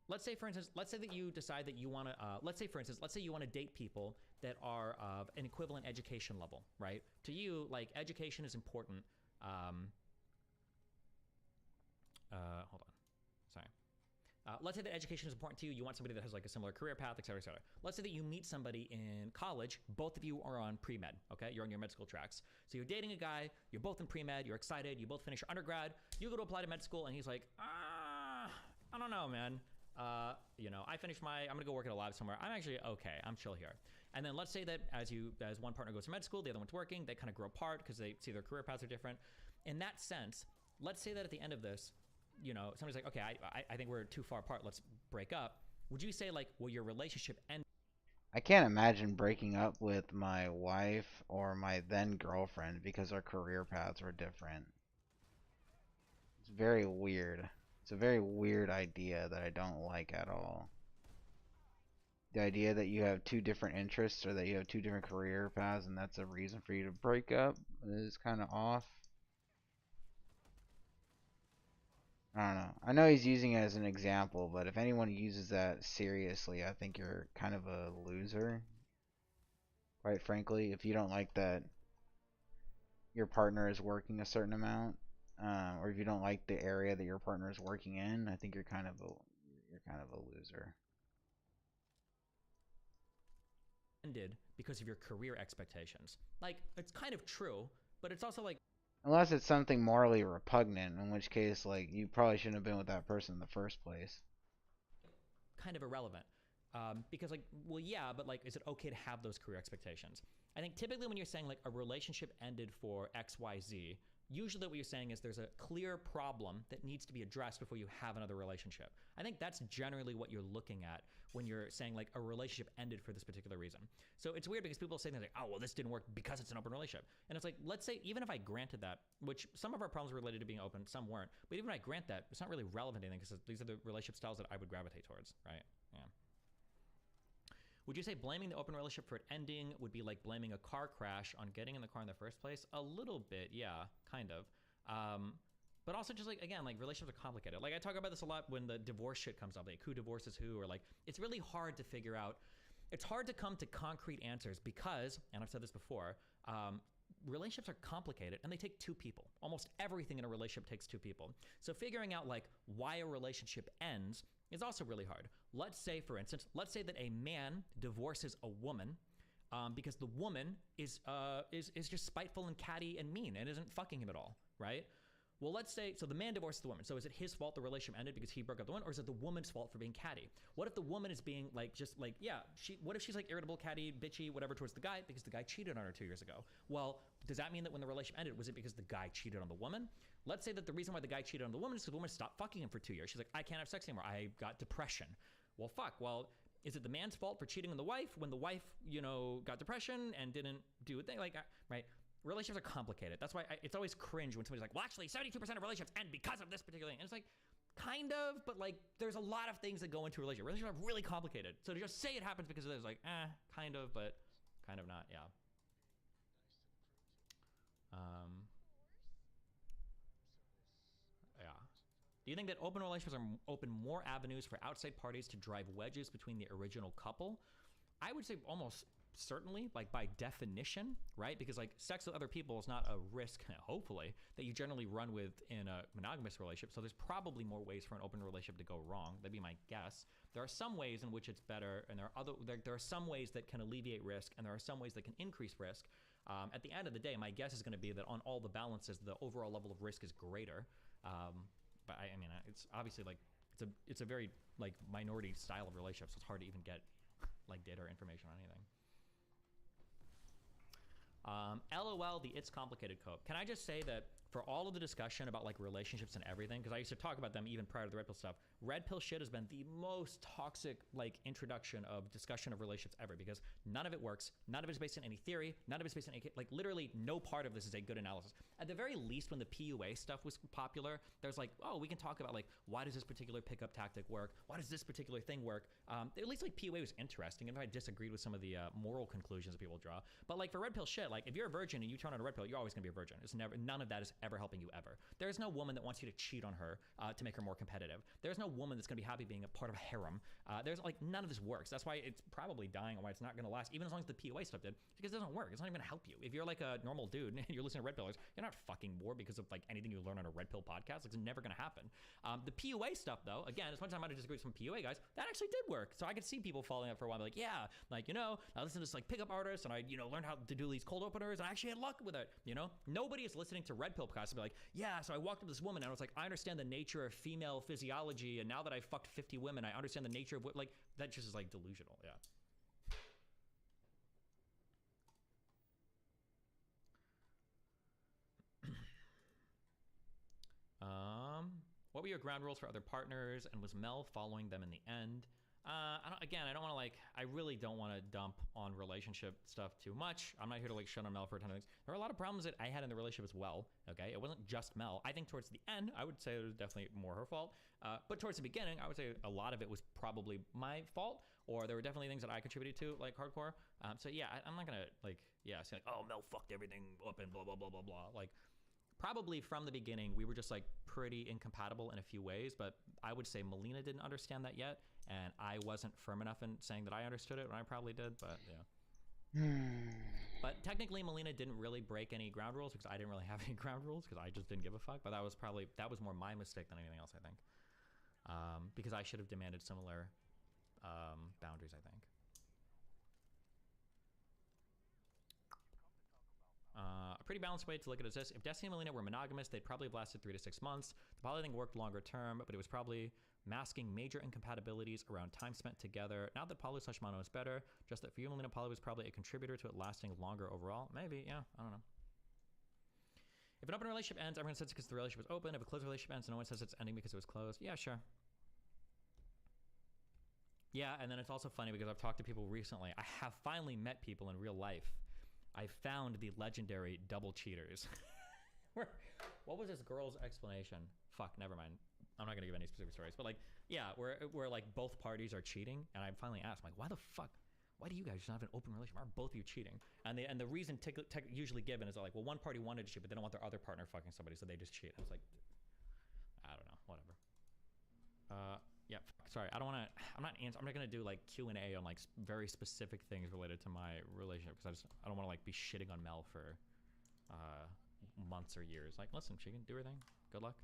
[SPEAKER 3] Let's say, for instance, let's say that you decide that you want to. Let's say, for instance, let's say you want to date people that are of an equivalent education level, right? To you, like education is important. Hold on. Sorry. Let's say that education is important to you. You want somebody that has like a similar career path, et cetera, et cetera. Let's say that you meet somebody in college. Both of you are on pre-med, okay? You're on your med school tracks. So you're dating a guy. You're both in pre-med. You're excited. You both finish your undergrad. You go to apply to med school, and he's like, I don't know, man. I finished I'm gonna go work at a lab somewhere. I'm actually okay. I'm chill here. And then let's say that as one partner goes to med school, the other one's working. They kind of grow apart because they see their career paths are different. In that sense, let's say that at the end of this, somebody's like, okay, I think we're too far apart. Let's break up. Would you say like, will your relationship end?
[SPEAKER 1] I can't imagine breaking up with my wife or my then girlfriend because our career paths were different. It's very weird. It's a very weird idea that I don't like at all. The idea that you have two different interests or that you have two different career paths and that's a reason for you to break up is kind of off. I don't know. I know he's using it as an example, but if anyone uses that seriously, I think you're kind of a loser. Quite frankly, if you don't like that your partner is working a certain amount, or if you don't like the area that your partner is working in, I think you're kind of a loser.
[SPEAKER 3] Ended because of your career expectations. Like, it's kind of true, but it's also like,
[SPEAKER 1] Unless it's something morally repugnant, in which case, like, you probably shouldn't have been with that person in the first place.
[SPEAKER 3] kind of irrelevant. Because like, well, yeah, but like, is it okay to have those career expectations? I think typically when you're saying like a relationship ended for X, Y, Z, usually what you're saying is there's a clear problem that needs to be addressed before you have another relationship. I think that's generally what you're looking at when you're saying like a relationship ended for this particular reason. So it's weird because people say things like, oh, well, this didn't work because it's an open relationship. And it's like, let's say, even if I granted that, which some of our problems were related to being open, some weren't, but even if I grant that, it's not really relevant to anything because these are the relationship styles that I would gravitate towards, right? Yeah. Would you say blaming the open relationship for it ending would be like blaming a car crash on getting in the car in the first place? A little bit, yeah, kind of. But also just like, again, like relationships are complicated. Like I talk about this a lot when the divorce shit comes up, like who divorces who, or like, it's really hard to figure out. It's hard to come to concrete answers because, and I've said this before, relationships are complicated and they take two people. Almost everything in a relationship takes two people. So figuring out like why a relationship ends is also really hard. Let's say, for instance, let's say that a man divorces a woman because the woman is just spiteful and catty and mean and isn't fucking him at all, right? Well, let's say, so the man divorces the woman. So is it his fault the relationship ended because he broke up the woman, or is it the woman's fault for being catty? What if the woman is being like, just like, yeah, what if she's like irritable, catty, bitchy, whatever towards the guy because the guy cheated on her 2 years ago? Well, does that mean that when the relationship ended, was it because the guy cheated on the woman? Let's say that the reason why the guy cheated on the woman is because the woman stopped fucking him for 2 years. She's like, I can't have sex anymore. I got depression. Well, fuck. Well, is it the man's fault for cheating on the wife when the wife, you know, got depression and didn't do a thing? Like, right? Relationships are complicated. That's why it's always cringe when somebody's like, well, actually, 72% of relationships end because of this particular thing. And it's like, kind of, but like, there's a lot of things that go into a relationship. Relationships are really complicated. So to just say it happens because of this, like, kind of, but kind of not, yeah. Yeah. Do you think that open relationships open more avenues for outside parties to drive wedges between the original couple? I would say almost certainly, like by definition, right? Because like sex with other people is not a risk, hopefully, that you generally run with in a monogamous relationship. So there's probably more ways for an open relationship to go wrong. That'd be my guess. There are some ways in which it's better, and there are some ways that can alleviate risk, and there are some ways that can increase risk. At the end of the day, my guess is going to be that on all the balances, the overall level of risk is greater. But I mean, it's obviously like it's a very like minority style of relationship, so it's hard to even get like data or information on anything. LOL, the It's Complicated Cope. Can I just say that for all of the discussion about like relationships and everything, because I used to talk about them even prior to the Red Pill stuff, Red Pill shit has been the most toxic like introduction of discussion of relationships ever, because none of it works. None of it is based on any theory. None of it is based on any, like literally no part of this is a good analysis. At the very least, when the PUA stuff was popular, there's like, oh, we can talk about like, why does this particular pickup tactic work? Why does this particular thing work? At least like PUA was interesting, and if I disagreed with some of the moral conclusions that people draw. But like for Red Pill shit, like if you're a virgin and you turn on a Red Pill, you're always gonna be a virgin. It's never, none of that is ever helping you ever. There's no woman that wants you to cheat on her to make her more competitive. There's no woman that's gonna be happy being a part of a harem. There's like, none of this works. That's why it's probably dying and why it's not gonna last, even as long as the PUA stuff did, because it doesn't work. It's not even gonna help you. If you're like a normal dude and you're listening to Red Pillers, you're not fucking more because of like anything you learn on a Red Pill podcast. Like, it's never gonna happen. The PUA stuff though, again, as much as I might have disagreed with some PUA guys, that actually did work. So I could see people falling up for a while, like, yeah, like, you know, I listened to this like pickup artist and I, you know, learned how to do these cold openers and I actually had luck with it. You know, nobody is listening to Red Pill podcasts and be like, yeah, so I walked up to this woman and I was like, I understand the nature of female physiology, and now that I've fucked 50 women, I understand the nature of what, like, that just is like delusional. Yeah. What were your ground rules for other partners, and was Mel following them in the end? I don't want to like, I really don't want to dump on relationship stuff too much. I'm not here to like shut on Mel for a ton of things. There are a lot of problems that I had in the relationship as well. Okay. It wasn't just Mel. I think towards the end, I would say it was definitely more her fault. But towards the beginning, I would say a lot of it was probably my fault, or there were definitely things that I contributed to, like hardcore. So yeah, I'm not gonna like, yeah, say like, oh, Mel fucked everything up and blah, blah, blah, blah, blah. Like, probably from the beginning, we were just like pretty incompatible in a few ways, but I would say Melina didn't understand that yet, and I wasn't firm enough in saying that I understood it when I probably did, but yeah. But technically, Melina didn't really break any ground rules because I didn't really have any ground rules because I just didn't give a fuck, but that was more my mistake than anything else, I think. Because I should have demanded similar boundaries, I think. A pretty balanced way to look at it is this: if Destiny and Melina were monogamous, they'd probably have lasted 3 to 6 months. The poly thing worked longer term, but it was probably masking major incompatibilities around time spent together. Not that poly/mono is better, just that for you, Melina, poly was probably a contributor to it lasting longer overall. Maybe, yeah, I don't know. If an open relationship ends, everyone says it's because the relationship was open. If a closed relationship ends, no one says it's ending because it was closed. Yeah, sure. Yeah, and then it's also funny because I've talked to people recently. I have finally met people in real life. I found the legendary double cheaters. What was this girl's explanation? Fuck, never mind. I'm not gonna give any specific stories, but like, yeah, where like both parties are cheating, and I finally asked, like, why the fuck? Why do you guys just not have an open relationship? Why are both of you cheating? And the reason usually given is like, well, one party wanted to cheat, but they don't want their other partner fucking somebody, so they just cheat. I was like, I don't know, whatever. Yeah, sorry, I'm not gonna do like Q&A on like very specific things related to my relationship because I don't want to like be shitting on Mel for months or years. Like, listen, she can do her thing. Good luck.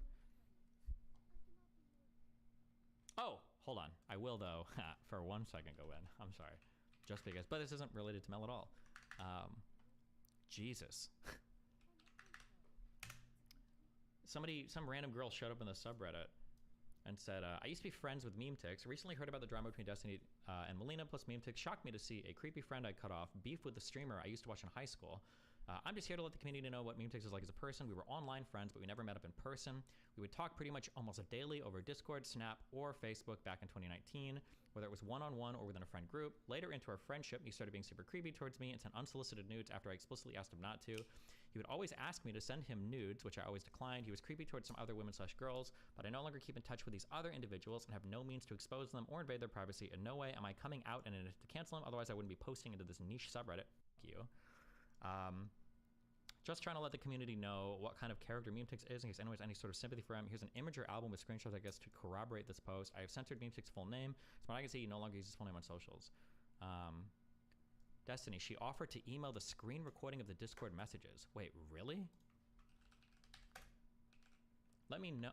[SPEAKER 3] Oh, hold on, I will though. For 1 second, go in. I'm sorry, just because, but this isn't related to Mel at all. Jesus. some random girl showed up in the subreddit and said, I used to be friends with Meme Ticks. Recently heard about the drama between Destiny and Melina plus Meme Ticks. Shocked me to see a creepy friend I cut off beef with the streamer I used to watch in high school. I'm just here to let the community know what Meme Ticks is like as a person. We were online friends, but we never met up in person. We would talk pretty much almost daily over Discord, Snap, or Facebook back in 2019, whether it was one-on-one or within a friend group. Later into our friendship, he started being super creepy towards me and sent unsolicited nudes after I explicitly asked him not to. He would always ask me to send him nudes, which I always declined. He was creepy towards some other women/girls, but I no longer keep in touch with these other individuals and have no means to expose them or invade their privacy. In no way am I coming out in an attempt to cancel him, otherwise I wouldn't be posting into this niche subreddit. Fuck you. Just trying to let the community know what kind of character Meme Ticks is in case anyone has any sort of sympathy for him. Here's an image or album with screenshots, I guess, to corroborate this post. I have censored Meme Ticks' full name, so I can see he no longer uses his full name on socials. Destiny, she offered to email the screen recording of the Discord messages. Wait, really? Let me know.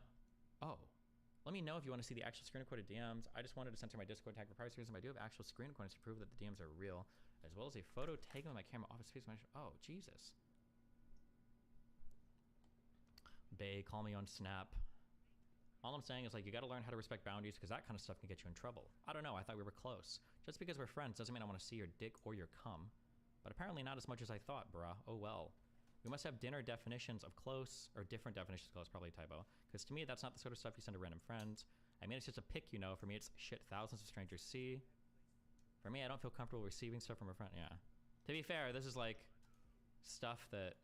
[SPEAKER 3] Oh. Let me know if you want to see the actual screen recorded DMs. I just wanted to censor my Discord tag for privacy reasons. I do have actual screen recordings to prove that the DMs are real, as well as a photo taken with my camera off his face. Oh, Jesus. Bae, call me on Snap. All I'm saying is, like, you gotta learn how to respect boundaries because that kind of stuff can get you in trouble. I don't know, I thought we were close. Just because we're friends doesn't mean I want to see your dick or your cum. But apparently not as much as I thought, bruh. Oh well. We must have dinner definitions of close, or different definitions of close, probably a typo. Because to me, that's not the sort of stuff you send to random friends. I mean, it's just a pic, you know. For me, it's shit thousands of strangers see. For me, I don't feel comfortable receiving stuff from a friend. Yeah. To be fair, this is like stuff that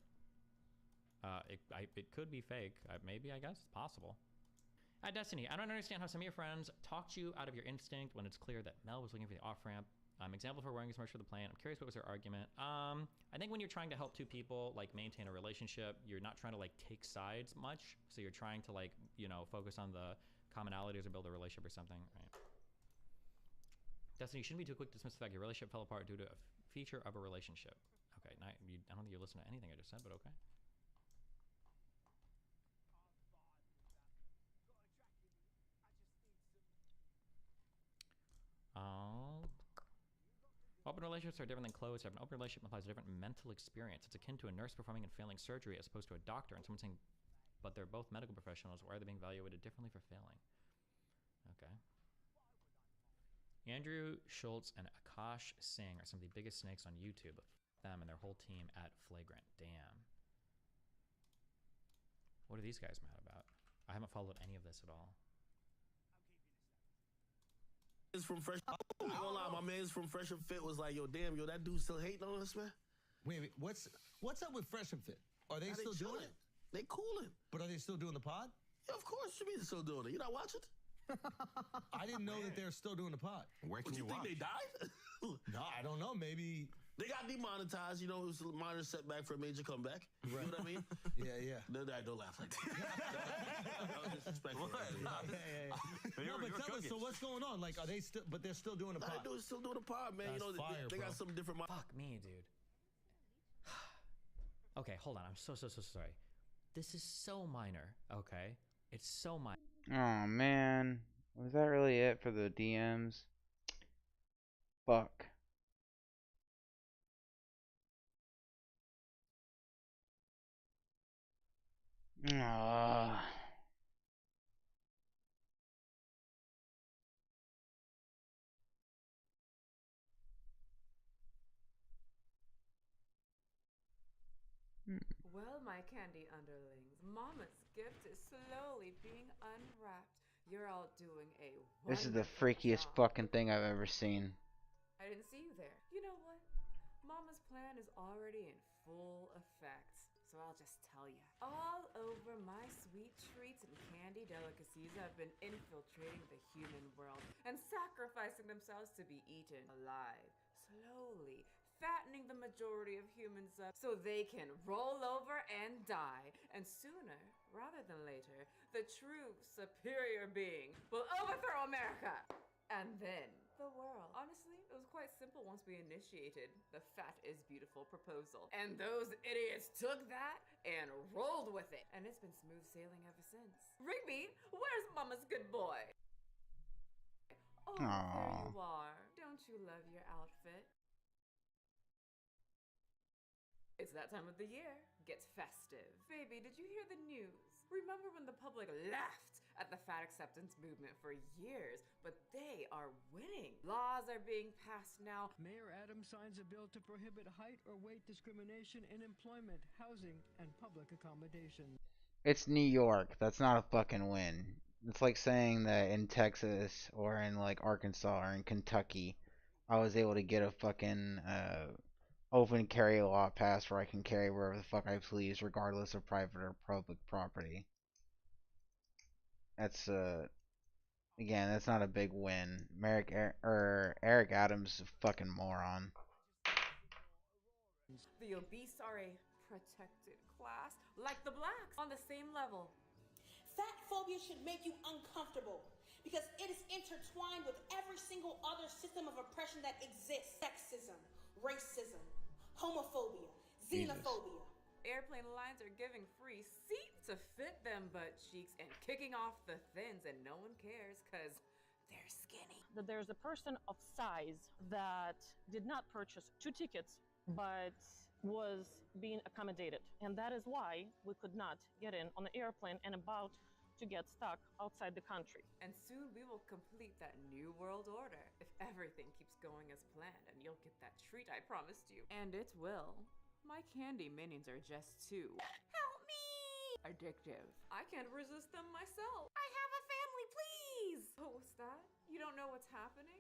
[SPEAKER 3] it could be fake. Maybe, I guess. It's possible. Destiny, I don't understand how some of your friends talked you out of your instinct when it's clear that Mel was looking for the off-ramp. Example for wearing his merch for the plane. I'm curious, what was their argument? I think when you're trying to help two people, like, maintain a relationship, you're not trying to, like, take sides much. So you're trying to, like, you know, focus on the commonalities or build a relationship or something, right? Destiny, you shouldn't be too quick to dismiss the fact your relationship fell apart due to a feature of a relationship. Okay, I don't think you listened to anything I just said, but okay. Open relationships are different than closed. To have an open relationship implies a different mental experience. It's akin to a nurse performing and failing surgery as opposed to a doctor and someone saying, but they're both medical professionals. Why are they being evaluated differently for failing? Okay. Andrew Schultz and Akash Singh are some of the biggest snakes on YouTube. Them and their whole team at Flagrant. Damn. What are these guys mad about? I haven't followed any of this at all.
[SPEAKER 5] Is from Fresh. I ain't gonna lie, my man's from Fresh and Fit was like, yo, damn, yo, that dude still hating on us, man.
[SPEAKER 6] Wait, what's up with Fresh and Fit? Are they still doing it?
[SPEAKER 5] They cooling.
[SPEAKER 6] But are they still doing the pod?
[SPEAKER 5] Yeah, of course, you mean they're still doing it. You not watching?
[SPEAKER 6] I didn't know that they're still doing the pod.
[SPEAKER 5] Where can you think they died?
[SPEAKER 6] No, I don't know. Maybe
[SPEAKER 5] they got demonetized. You know, it was a minor setback for a major comeback. Right. You know what I mean?
[SPEAKER 6] Yeah.
[SPEAKER 5] No, don't laugh like that. That was disrespectful.
[SPEAKER 6] Yeah. No, but tell us. So what's going on? Like, are they still? But they're still doing the pod.
[SPEAKER 5] They're still doing the pod, man.
[SPEAKER 6] That's
[SPEAKER 5] you know,
[SPEAKER 6] fire,
[SPEAKER 5] they got some different.
[SPEAKER 3] Fuck me, dude. Okay, hold on. I'm so sorry. This is so minor. Okay, it's so minor.
[SPEAKER 1] Oh man, was that really it for the DMs? Fuck.
[SPEAKER 7] Well, my candy underlings, Mama's gift is slowly being unwrapped. You're all doing a
[SPEAKER 1] This is the
[SPEAKER 7] wonderful
[SPEAKER 1] freakiest
[SPEAKER 7] job.
[SPEAKER 1] fucking thing I've ever seen.
[SPEAKER 7] I didn't see you there. You know what? Mama's plan is already in full effect. So I'll just tell you. All over my sweet treats and candy delicacies have been infiltrating the human world and sacrificing themselves to be eaten alive. Slowly fattening the majority of humans up so they can roll over and die. And sooner, rather than later, the true superior being will overthrow America. And then the world. Honestly, it was quite simple once we initiated the fat is beautiful proposal. And those idiots took that and rolled with it. And it's been smooth sailing ever since. Rigby, where's Mama's good boy? Oh, there you are. Don't you love your outfit? It's that time of the year. Gets festive. Baby, did you hear the news? Remember when the public laughed at the fat acceptance movement for years, but they are winning. Laws are being passed now.
[SPEAKER 8] Mayor Adams signs a bill to prohibit height or weight discrimination in employment, housing, and public accommodation.
[SPEAKER 1] It's New York. That's not a fucking win. It's like saying that in Texas or in like Arkansas or in Kentucky, I was able to get a fucking open carry law passed where I can carry wherever the fuck I please, regardless of private or public property. That's again, that's not a big win. Eric Adams is a fucking moron.
[SPEAKER 7] The obese are a protected class, like the blacks, on the same level.
[SPEAKER 2] Fat phobia should make you uncomfortable because it is intertwined with every single other system of oppression that exists. Sexism, racism, homophobia, xenophobia.
[SPEAKER 7] Airplane lines are giving free seats to fit them butt cheeks and kicking off the thins, and no one cares because they're skinny.
[SPEAKER 9] That there's a person of size that did not purchase 2 tickets but was being accommodated, and that is why we could not get in on the airplane and about to get stuck outside the country.
[SPEAKER 7] And soon we will complete that new world order if everything keeps going as planned, and you'll get that treat I promised you. And it will. My candy minions are just too help me addictive. I can't resist them myself. I have a family, please. What was that? You don't know what's happening?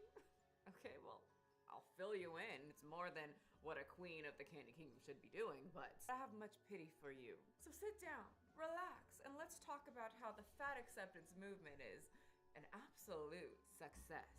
[SPEAKER 7] Okay, well, I'll fill you in. It's more than what a queen of the Candy Kingdom should be doing, but I have much pity for you. So sit down, relax, and let's talk about how the fat acceptance movement is an absolute success.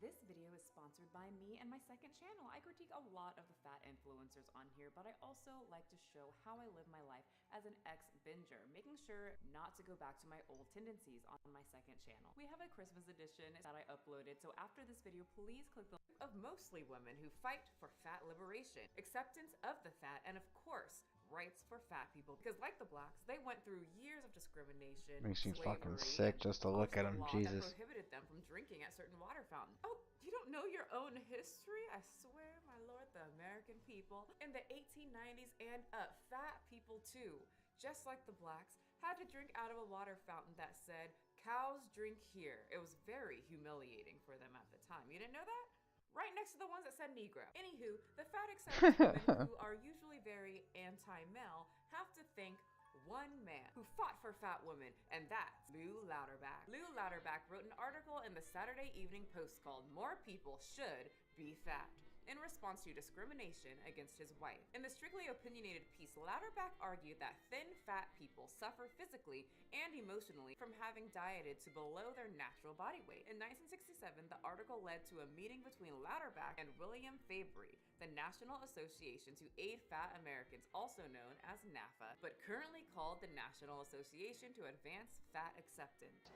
[SPEAKER 7] This video is sponsored by me and my second channel. I critique a lot of the fat influencers on here, but I also like to show how I live my life as an ex-binger, making sure not to go back to my old tendencies on my second channel. We have a Christmas edition that I uploaded, so after this video, please click the link of mostly women who fight for fat liberation, acceptance of the fat, and of course, rights for fat people, because like the blacks, they went through years of discrimination,
[SPEAKER 1] Makes me fucking
[SPEAKER 7] slavery,
[SPEAKER 1] sick just to look at
[SPEAKER 7] also
[SPEAKER 1] him.
[SPEAKER 7] law
[SPEAKER 1] Jesus.
[SPEAKER 7] that prohibited them from drinking at certain water fountains. Oh, you don't know your own history? I swear, my lord, the American people in the 1890s and up, fat people too, just like the blacks, had to drink out of a water fountain that said, "Cows drink here." It was very humiliating for them at the time. You didn't know that? Right next to the ones that said Negro. Anywho, the fat acceptance women, who are usually very anti-male, have to thank one man who fought for fat women, and that's Lou Louderback. Lou Louderback wrote an article in the Saturday Evening Post called "More People Should Be Fat," in response to discrimination against his wife. In the strictly opinionated piece, Louderback argued that thin, fat people suffer physically and emotionally from having dieted to below their natural body weight. In 1967, the article led to a meeting between Louderback and William Fabry, the National Association to Aid Fat Americans, also known as NAFA, but currently called the National Association to Advance Fat Acceptance.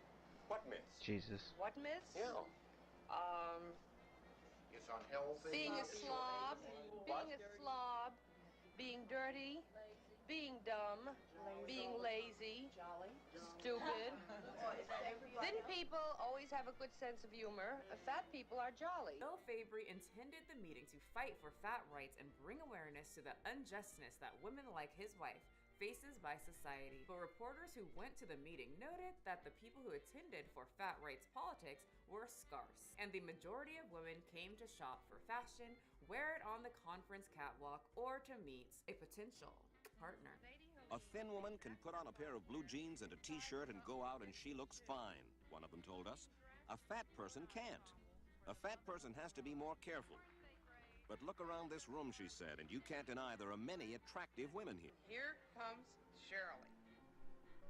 [SPEAKER 10] What myths?
[SPEAKER 1] Jesus.
[SPEAKER 11] What myths?
[SPEAKER 10] Yeah. It's unhealthy.
[SPEAKER 11] Being a slob, being dirty, being dumb, being lazy, stupid. Thin people always have a good sense of humor. Fat people are jolly.
[SPEAKER 7] Bill Fabry intended the meeting to fight for fat rights and bring awareness to the unjustness that women like his wife faces by society. But reporters who went to the meeting noted that the people who attended for fat rights politics were scarce, and the majority of women came to shop for fashion, wear it on the conference catwalk, or to meet a potential partner.
[SPEAKER 10] A thin woman can put on a pair of blue jeans and a t-shirt and go out and she looks fine, one of them told us. A fat person can't. A fat person has to be more careful. But look around this room, she said, and you can't deny there are many attractive women here.
[SPEAKER 11] Here comes Shirley.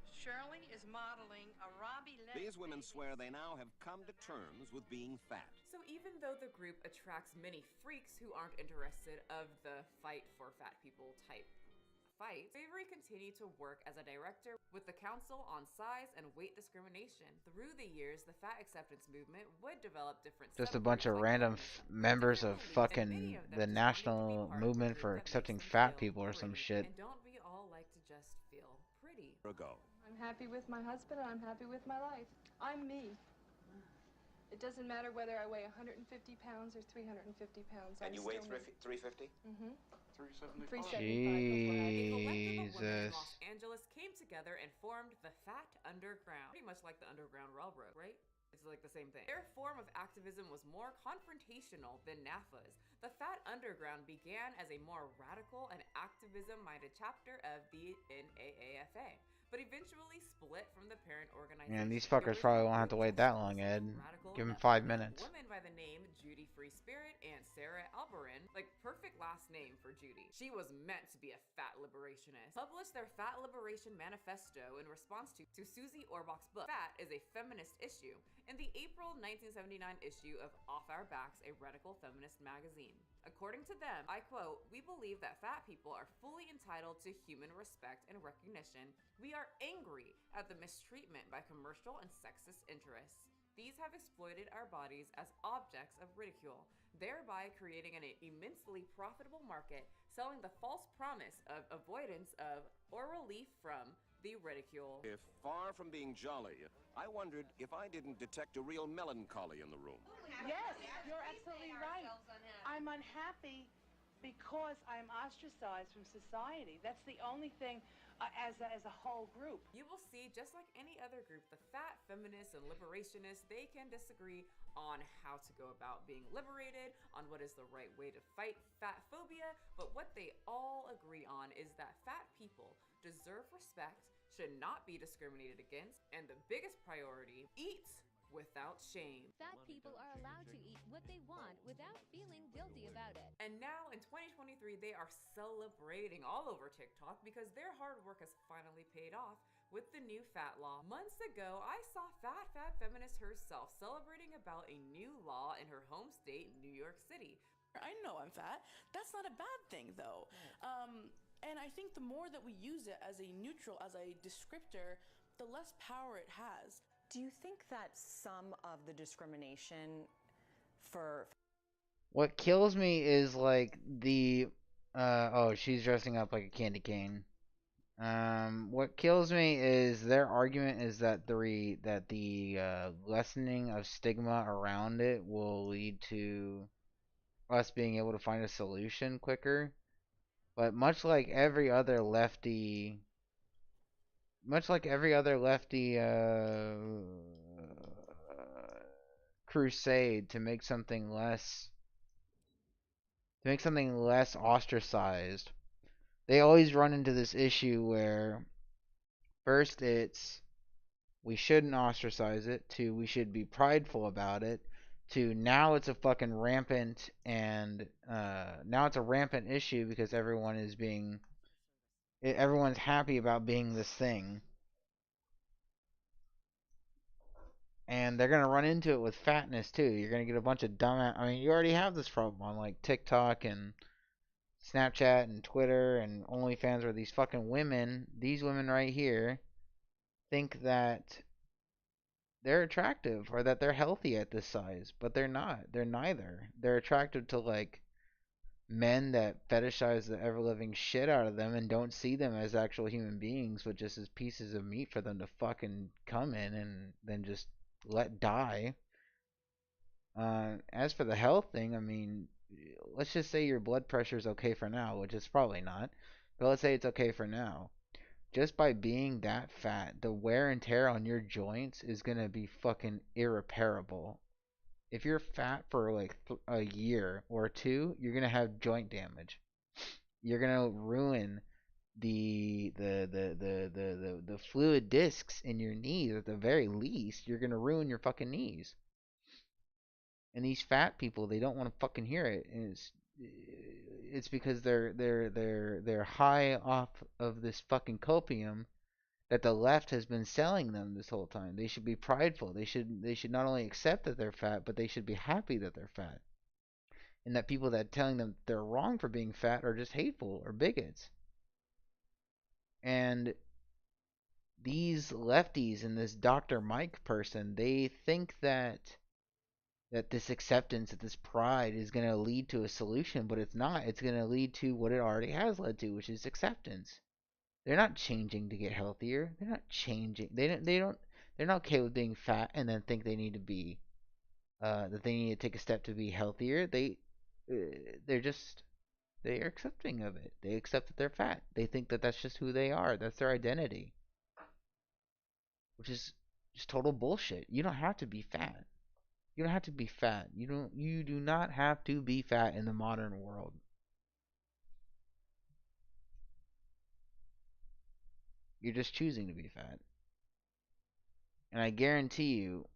[SPEAKER 11] Shirley is modeling a Robbie Lynn.
[SPEAKER 10] These women swear they now have come to terms with being fat.
[SPEAKER 7] So even though the group attracts many freaks who aren't interested of the fight for fat people type fight, Fabry continued to work as a director with the Council on Size and Weight Discrimination. Through the years, the fat acceptance movement would develop different
[SPEAKER 1] Just a bunch of random members of fucking the national movement for accepting fat people or some shit.
[SPEAKER 7] And don't we all like to just feel pretty?
[SPEAKER 10] Ago.
[SPEAKER 12] I'm happy with my husband and I'm happy with my life. I'm me. It doesn't matter whether I weigh 150 pounds or 350 pounds.
[SPEAKER 10] And you weigh 350?
[SPEAKER 12] Mm-hmm.
[SPEAKER 7] A collective of women in
[SPEAKER 1] Jesus.
[SPEAKER 7] Los Angeles came together and formed the Fat Underground. Pretty much like the Underground Railroad, right? It's like the same thing. Their form of activism was more confrontational than NAFA's. The Fat Underground began as a more radical and activism-minded chapter of the NAAFA, but eventually split from the parent organization.
[SPEAKER 1] Man, these
[SPEAKER 7] The
[SPEAKER 1] fuckers probably
[SPEAKER 7] original
[SPEAKER 1] won't have to
[SPEAKER 7] group
[SPEAKER 1] wait
[SPEAKER 7] was
[SPEAKER 1] that long, Ed.
[SPEAKER 7] radical
[SPEAKER 1] Give them
[SPEAKER 7] enough
[SPEAKER 1] 5
[SPEAKER 7] to
[SPEAKER 1] minutes.
[SPEAKER 7] women by the name Judy Free Spirit and Sarah Alberin, like perfect last name for Judy. She was meant to be a fat liberationist. Published their Fat Liberation Manifesto in response to Susie Orbach's book, Fat is a Feminist Issue, in the April 1979 issue of Off Our Backs, a radical feminist magazine. According to them, I quote, "We believe that fat people are fully entitled to human respect and recognition. We are angry at the mistreatment by commercial and sexist interests. These have exploited our bodies as objects of ridicule, thereby creating an immensely profitable market, selling the false promise of avoidance of or relief from the ridicule."
[SPEAKER 10] If far from being jolly, I wondered if I didn't detect a real melancholy in the room.
[SPEAKER 13] Yes, you're absolutely right. I'm unhappy because I'm ostracized from society. That's the only thing as a whole group.
[SPEAKER 7] You will see, just like any other group, the fat feminists and liberationists, they can disagree on how to go about being liberated, on what is the right way to fight fat phobia, but what they all agree on is that fat people deserve respect, should not be discriminated against, and the biggest priority, eat without shame.
[SPEAKER 14] Fat people are allowed to eat what they want without feeling guilty about it.
[SPEAKER 7] And now in 2023, they are celebrating all over TikTok because their hard work has finally paid off with the new fat law. Months ago, I saw fat feminist herself celebrating about a new law in her home state, New York City.
[SPEAKER 15] I know I'm fat. That's not a bad thing, though. And I think the more that we use it as a neutral, as a descriptor, the less power it has.
[SPEAKER 16] Do you think that some of the discrimination for...
[SPEAKER 1] What kills me is like the oh, she's dressing up like a candy cane. What kills me is their argument is that the lessening of stigma around it will lead to us being able to find a solution quicker. But much like every other lefty crusade to make something less ostracized, they always run into this issue where first it's we shouldn't ostracize it, to we should be prideful about it, to now it's a fucking rampant and now it's a rampant issue because everyone's happy about being this thing. And they're gonna run into it with fatness too. You're gonna get a bunch of dumb. I mean, you already have this problem on like TikTok and Snapchat and Twitter and OnlyFans, where these fucking women, these women right here, think that they're attractive or that they're healthy at this size, but they're not. They're neither. They're attracted to like men that fetishize the ever living shit out of them and don't see them as actual human beings, but just as pieces of meat for them to fucking come in and then just let die. As for the health thing, I mean, let's just say your blood pressure is okay for now, which is probably not, but let's say it's okay for now. Just by being that fat, the wear and tear on your joints is gonna be fucking irreparable. If you're fat for like a year or two, you're gonna have joint damage. You're gonna ruin the fluid discs in your knees at the very least. You're gonna ruin your fucking knees. And these fat people, they don't want to fucking hear it. And it's because they're high off of this fucking copium that the left has been selling them this whole time. They should be prideful. They should not only accept that they're fat, but they should be happy that they're fat. And that people that telling them they're wrong for being fat are just hateful or bigots. And these lefties and this Dr. Mike person, they think that this acceptance, that this pride is going to lead to a solution, but it's not. It's going to lead to what it already has led to, which is acceptance. They're not changing to get healthier. They're not changing. They're not okay with being fat and then think they need to be that they need to take a step to be healthier. They're just They are accepting of it. They accept that they're fat. They think that that's just who they are. That's their identity, which is just total bullshit. You don't have to be fat. You don't have to be fat. You do not have to be fat in the modern world. You're just choosing to be fat. And I guarantee you,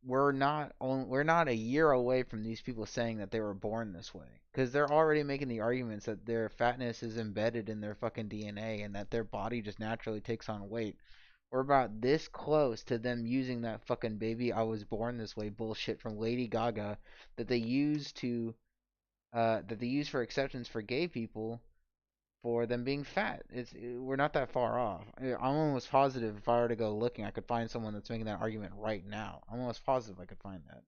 [SPEAKER 1] we're not a year away from these people saying that they were born this way, because they're already making the arguments that their fatness is embedded in their fucking DNA and that their body just naturally takes on weight. We're about this close to them using that fucking "baby I was born this way" bullshit from Lady Gaga that they use for acceptance for gay people for them being fat. We're not that far off. I'm almost positive if I were to go looking, I could find someone that's making that argument right now. I'm almost positive I could find that.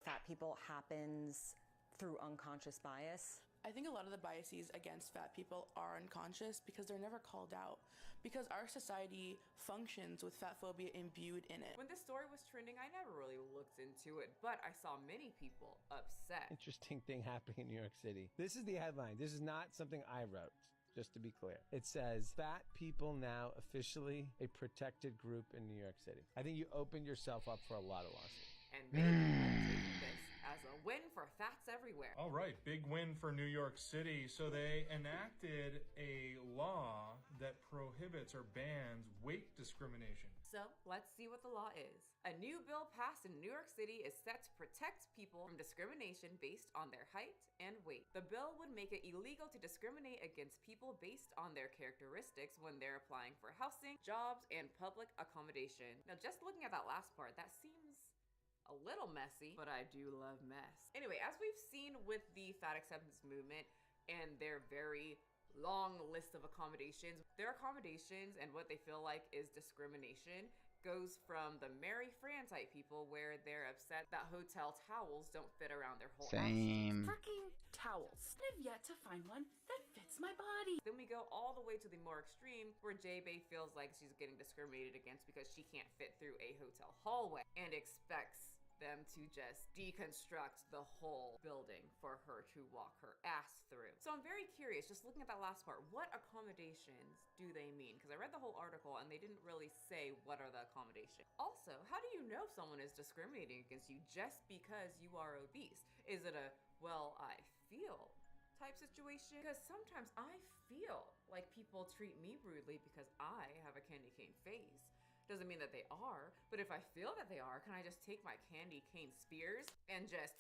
[SPEAKER 16] Fat people happens through unconscious bias.
[SPEAKER 15] I think a lot of the biases against fat people are unconscious because they're never called out. Because our society functions with fat phobia imbued in it.
[SPEAKER 7] When this story was trending, I never really looked into it, but I saw many people upset.
[SPEAKER 17] Interesting thing happening in New York City. This is the headline. This is not something I wrote. Just to be clear, it says fat people now officially a protected group in New York City. I think you opened yourself up for a lot of lawsuits.
[SPEAKER 7] And many people taking this as a win for fats everywhere.
[SPEAKER 18] All right, big win for New York City. So they enacted a law that prohibits or bans weight discrimination.
[SPEAKER 7] So let's see what the law is. A new bill passed in New York City is set to protect people from discrimination based on their height and weight. The bill would make it illegal to discriminate against people based on their characteristics when they're applying for housing, jobs, and public accommodation. Now, just looking at that last part, that seems a little messy, but I do love mess. Anyway, as we've seen with the fat acceptance movement and their very long list of accommodations, their accommodations and what they feel like is discrimination goes from the Mary Fran type people where they're upset that hotel towels don't fit around their whole
[SPEAKER 1] Same.
[SPEAKER 15] Freaking towels. I've yet to find one that fits my body.
[SPEAKER 7] Then we go all the way to the more extreme where J-Bay feels like she's getting discriminated against because she can't fit through a hotel hallway and expects them to just deconstruct the whole building for her to walk her ass through. So I'm very curious, just looking at that last part, what accommodations do they mean? Because I read the whole article and they didn't really say what are the accommodations. Also, how do you know someone is discriminating against you just because you are obese? Is it a, well, I feel type situation? Because sometimes I feel like people treat me rudely because I have a candy cane face. Doesn't mean that they are, but if I feel that they are, can I just take my candy cane spears and just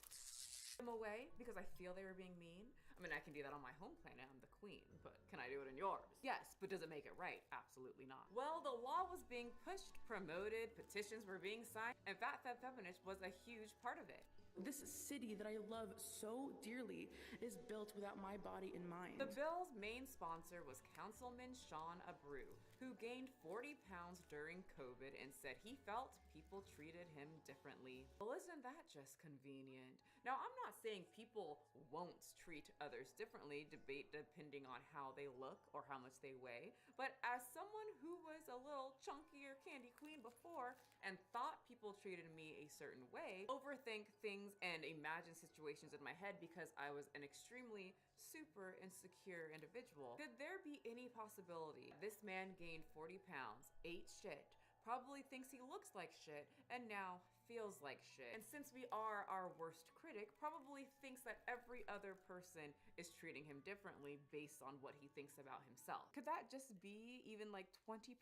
[SPEAKER 7] them away because I feel they were being mean? I mean, I can do that on my home planet, I'm the queen, but can I do it in yours? Yes, but does it make it right? Absolutely not. Well, the law was being pushed, promoted, petitions were being signed, and Fat Fat Feminist was a huge part of it.
[SPEAKER 15] This city that I love so dearly is built without my body in mind.
[SPEAKER 7] The bill's main sponsor was Councilman Sean Abreu, who gained 40 pounds during COVID and said he felt people treated him differently. Well, isn't that just convenient? Now, I'm not saying people won't treat others differently, depending on how they look or how much they weigh, but as someone who was a little chunkier candy queen before and thought people treated me a certain way, overthink things and imagine situations in my head because I was an extremely super insecure individual. Could there be any possibility this man gained 40 pounds, ate shit, probably thinks he looks like shit, and now feels like shit? And since we are our worst critic, probably thinks that every other person is treating him differently based on what he thinks about himself. Could that just be even like 20%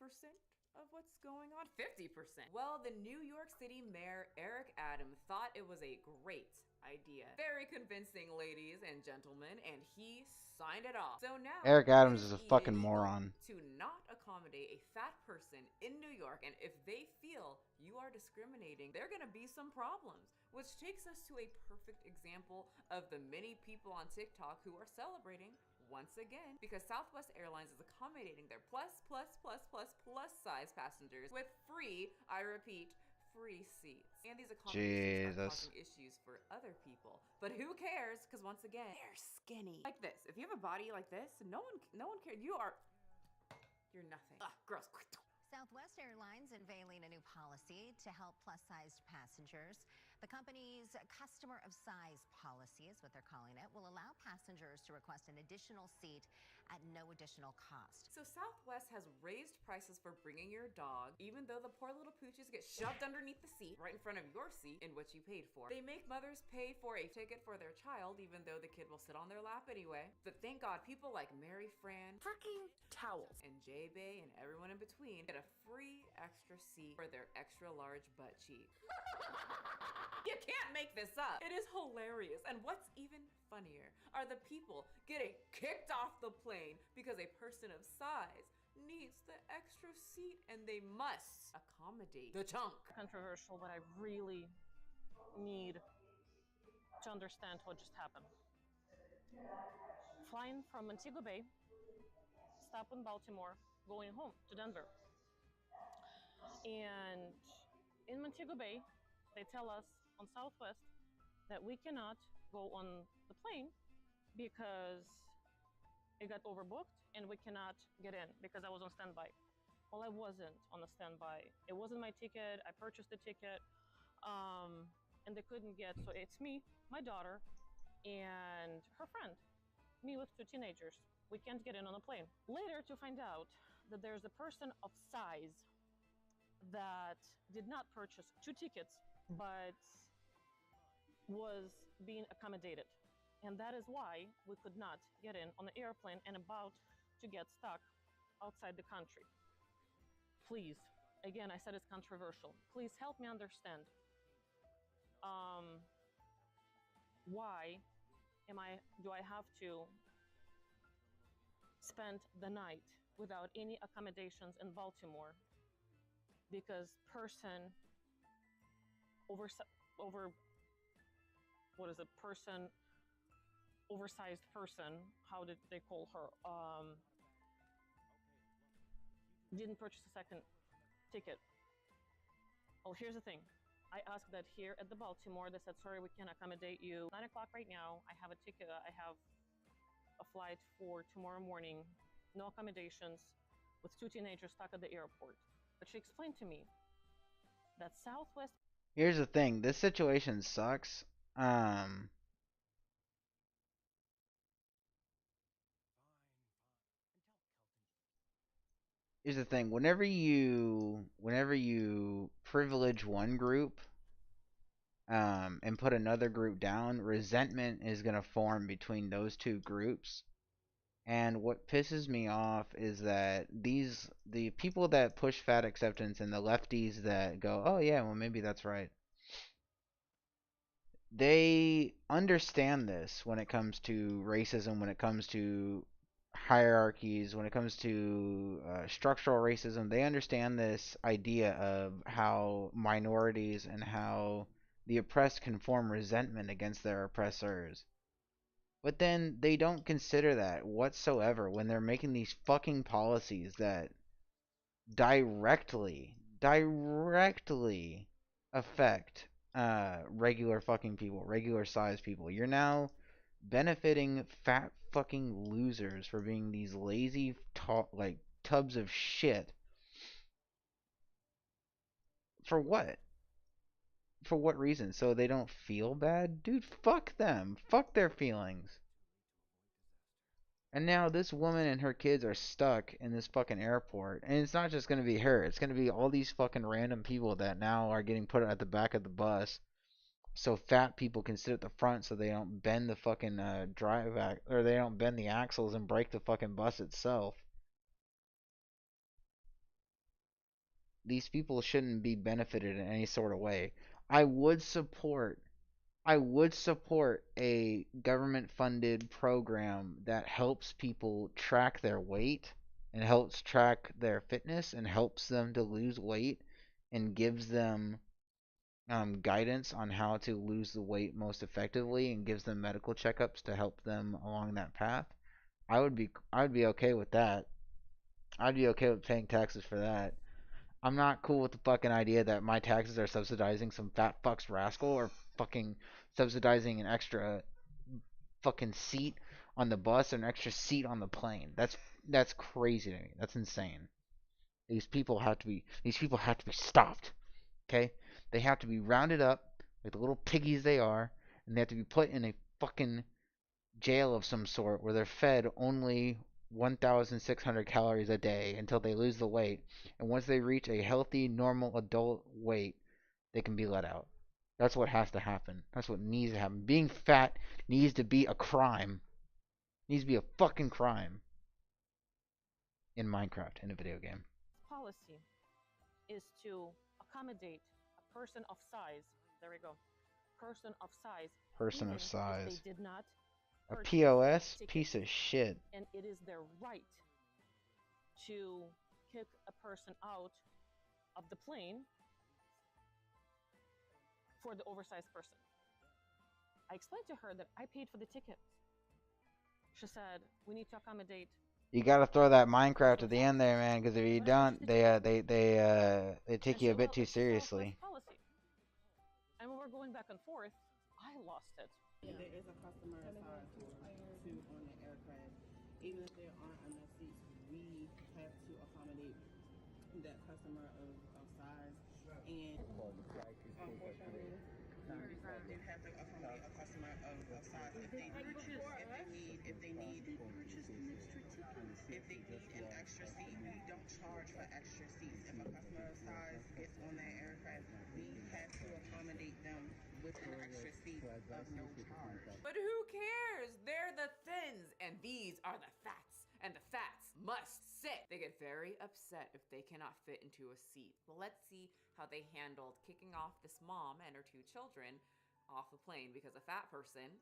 [SPEAKER 7] of what's going on? 50%. Well, the New York City Mayor Eric Adams thought it was a great idea. Very convincing, ladies and gentlemen, and he signed it off. So now
[SPEAKER 1] Eric Adams is a fucking moron.
[SPEAKER 7] To not accommodate a fat person in New York, and if they feel you are discriminating, there are gonna be some problems. Which takes us to a perfect example of the many people on TikTok who are celebrating once again because Southwest Airlines is accommodating their plus size passengers with free, I repeat, free seats. And these accommodations are causing issues for other people. But who cares? Because once again, they're skinny. Like this. If you have a body like this, no one cares. You're nothing. Ugh, gross.
[SPEAKER 14] Southwest Airlines unveiling a new policy to help plus-sized passengers.
[SPEAKER 19] The company's customer of size policy, is what they're calling it, will allow passengers to request an additional seat at no additional cost.
[SPEAKER 7] So Southwest has raised prices for bringing your dog, even though the poor little pooches get shoved underneath the seat right in front of your seat in which you paid for. They make mothers pay for a ticket for their child, even though the kid will sit on their lap anyway. But thank God people like Mary Fran, freaking towels, and J-Bay and everyone in between get a free extra seat for their extra large butt cheek. You can't make this up. It is hilarious. And what's even funnier are the people getting kicked off the plane because a person of size needs the extra seat and they must accommodate the chunk.
[SPEAKER 9] Controversial, but I really need to understand what just happened. Flying from Montego Bay, stop in Baltimore, going home to Denver. And in Montego Bay, they tell us on Southwest that we cannot go on the plane because it got overbooked and we cannot get in because I was on standby. Well, I wasn't on a standby. It wasn't my ticket. I purchased the ticket, and they couldn't get. So it's me, my daughter, and her friend. Me with two teenagers. We can't get in on a plane. Later to find out that there's a person of size that did not purchase two tickets, but was being accommodated. And that is why we could not get in on the airplane and about to get stuck outside the country. Please, again, I said it's controversial. Please help me understand. Why do I have to spend the night without any accommodations in Baltimore because person oversized person, how did they call her, didn't purchase a second ticket. Well, here's the thing. I asked that here at the Baltimore. They said, sorry, we can't accommodate you. 9 o'clock right now. I have a ticket. I have a flight for tomorrow morning. No accommodations with two teenagers stuck at the airport. But she explained to me that Southwest...
[SPEAKER 1] Here's the thing. This situation sucks. Here's the thing. Whenever you privilege one group, and put another group down, resentment is gonna form between those two groups. And what pisses me off is that the people that push fat acceptance and the lefties that go, oh yeah, well maybe that's right. They understand this when it comes to racism, when it comes to hierarchies, when it comes to structural racism. They understand this idea of how minorities and how the oppressed can form resentment against their oppressors. But then they don't consider that whatsoever when they're making these fucking policies that directly affect regular fucking people, regular sized people. You're now benefiting fat fucking losers for being these lazy like tubs of shit. For what? For what reason? So they don't feel bad? Dude, fuck them. Fuck their feelings. And now this woman and her kids are stuck in this fucking airport. And it's not just going to be her. It's going to be all these fucking random people that now are getting put at the back of the bus. So fat people can sit at the front so they don't bend the fucking or they don't bend the axles and break the fucking bus itself. These people shouldn't be benefited in any sort of way. I would support a government funded program that helps people track their weight and helps track their fitness and helps them to lose weight and gives them guidance on how to lose the weight most effectively and gives them medical checkups to help them along that path. I would be okay with that. I'd be okay with paying taxes for that. I'm not cool with the fucking idea that my taxes are subsidizing some fat fuck's rascal or fucking subsidizing an extra fucking seat on the bus or an extra seat on the plane. That's crazy to me. That's insane. These people have to be stopped. Okay? They have to be rounded up, like the little piggies they are, and they have to be put in a fucking jail of some sort where they're fed only 1,600 calories a day until they lose the weight, and once they reach a healthy, normal adult weight, they can be let out. That's what has to happen. That's what needs to happen. Being fat needs to be a crime. Needs to be a fucking crime in Minecraft, in a video game.
[SPEAKER 9] Policy is to accommodate a person of size. There we go. Person of size.
[SPEAKER 1] Person
[SPEAKER 9] even
[SPEAKER 1] of size.
[SPEAKER 9] if they did not
[SPEAKER 1] A
[SPEAKER 9] purchase
[SPEAKER 1] POS
[SPEAKER 9] tickets.
[SPEAKER 1] piece of shit.
[SPEAKER 9] And it is their right to kick a person out of the plane for the oversized person. I explained to her that I paid for the ticket. She said, we need to accommodate.
[SPEAKER 1] You gotta throw that Minecraft at the end there, man, because if you don't, they take you a bit too seriously.
[SPEAKER 9] Policy. And when we're going back and forth, I lost it.
[SPEAKER 20] There is a customer size too on the aircraft. Even if there aren't enough seats, we have to accommodate that customer of size. And unfortunately, we have to accommodate a customer of size. If they need an extra seat, we don't charge for extra seats. If a customer of size gets on that aircraft, we have to accommodate them with an extra seat of no charge.
[SPEAKER 7] But who cares? They're the thins, and these are the fats. And the fats must sit. They get very upset if they cannot fit into a seat. Well, let's see how they handled kicking off this mom and her 2 children off the plane because a fat person,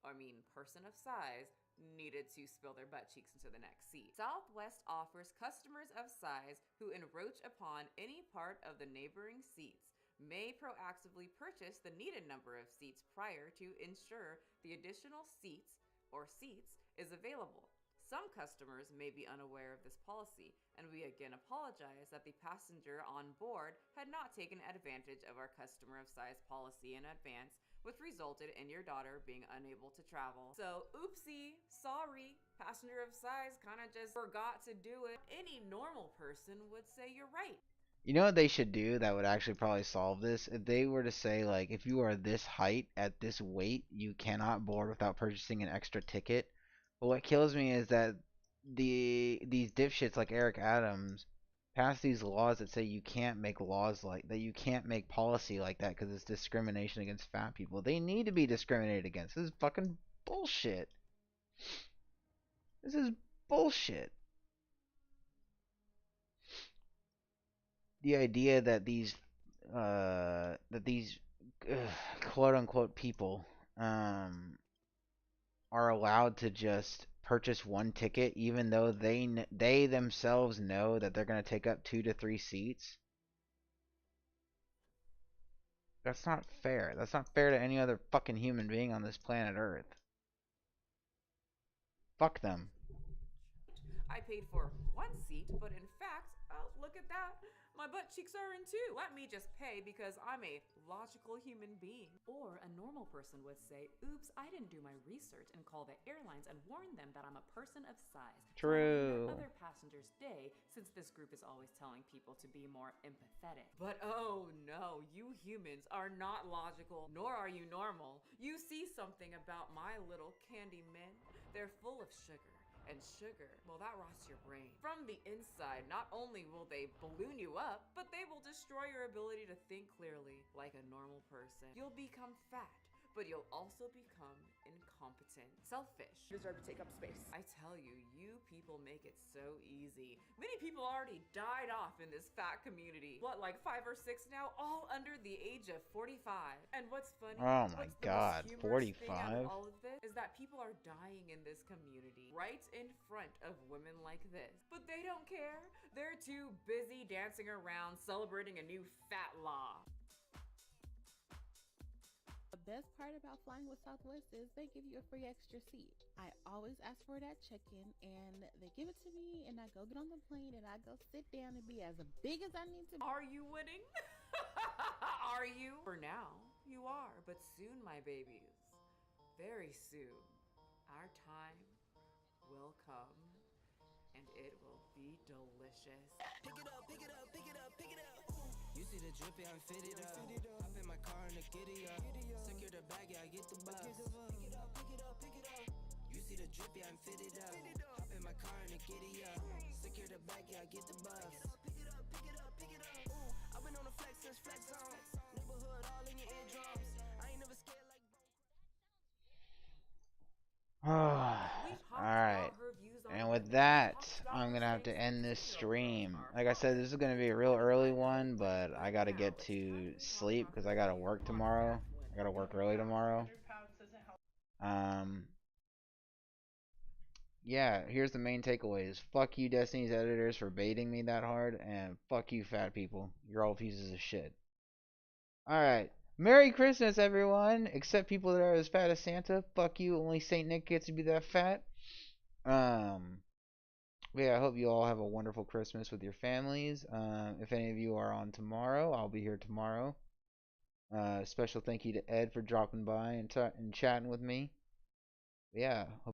[SPEAKER 7] person of size, needed to spill their butt cheeks into the next seat. Southwest offers customers of size who encroach upon any part of the neighboring seats may proactively purchase the needed number of seats prior to ensure the additional seats is available. Some customers may be unaware of this policy, and we again apologize that the passenger on board had not taken advantage of our customer of size policy in advance, which resulted in your daughter being unable to travel. So, oopsie, sorry, passenger of size kinda just forgot to do it. Any normal person would say you're right.
[SPEAKER 1] You know what they should do that would actually probably solve this? If they were to say, like, if you are this height at this weight, you cannot board without purchasing an extra ticket. But what kills me is that these dipshits like Eric Adams pass these laws that say you can't make laws like that, you can't make policy like that because it's discrimination against fat people. They need to be discriminated against. This is fucking bullshit. This is bullshit. The idea that these quote unquote people are allowed to just purchase one ticket even though they themselves know that they're going to take up 2 to 3 seats. That's not fair. That's not fair to any other fucking human being on this planet Earth. Fuck them.
[SPEAKER 7] I paid for 1 seat, but in fact, oh, look at that. My butt cheeks are in 2. Let me just pay because I'm a logical human being. Or a normal person would say, oops, I didn't do my research and call the airlines and warn them that I'm a person of size.
[SPEAKER 1] True.
[SPEAKER 7] Other passengers' day, since this group is always telling people to be more empathetic. But oh no, you humans are not logical, nor are you normal. You see something about my little candy men. They're full of sugar. And sugar, well, that rots your brain. From the inside, not only will they balloon you up, but they will destroy your ability to think clearly like a normal person. You'll become fat, but you'll also become incompetent, selfish. You deserve to take up space. I tell you, you people make it so easy. Many people already died off in this fat community. What, like 5 or 6 now? All under the age of 45. And what's funny?
[SPEAKER 1] Oh my
[SPEAKER 7] what's the
[SPEAKER 1] god,
[SPEAKER 7] most humorous thing
[SPEAKER 1] 45?
[SPEAKER 7] out of all of this is that people are dying in this community right in front of women like this. But they don't care. They're too busy dancing around celebrating a new fat law.
[SPEAKER 21] The best part about flying with Southwest is they give you a free extra seat. I always ask for it at check-in, and they give it to me, and I go get on the plane, and I go sit down and be as big as I need to be.
[SPEAKER 7] Are you winning? Are you? For now, you are, but soon, my babies, very soon, our time will come, and it will be delicious.
[SPEAKER 22] Pick it up, pick it up, pick it up, pick it up. You see the
[SPEAKER 4] drippy, I'm fitted up. Hop in my car and the giddy up. Secure the bag, yeah, I get the bus. Pick it up, pick it up, pick it up. You see the drippy, I'm fitted up. Hop in my car and the giddy up. Secure the bag, yeah, I get the bus. Pick it up, pick it up, pick it up, pick it up. Ooh, I've been on the flex since flex on. Neighborhood all in your eardrums. I ain't never scared like.
[SPEAKER 1] Alright. And with that, I'm gonna have to end this stream. Like I said, this is gonna be a real early one, but I gotta get to sleep because I gotta work tomorrow. I gotta work early tomorrow. Yeah, here's the main takeaways. Fuck you, Destiny's editors, for baiting me that hard, and fuck you, fat people. You're all pieces of shit. Alright. Merry Christmas, everyone! Except people that are as fat as Santa. Fuck you, only Saint Nick gets to be that fat. Yeah, I hope you all have a wonderful Christmas with your families. If any of you are on tomorrow, I'll be here tomorrow. Special thank you to Ed for dropping by and chatting with me. Yeah.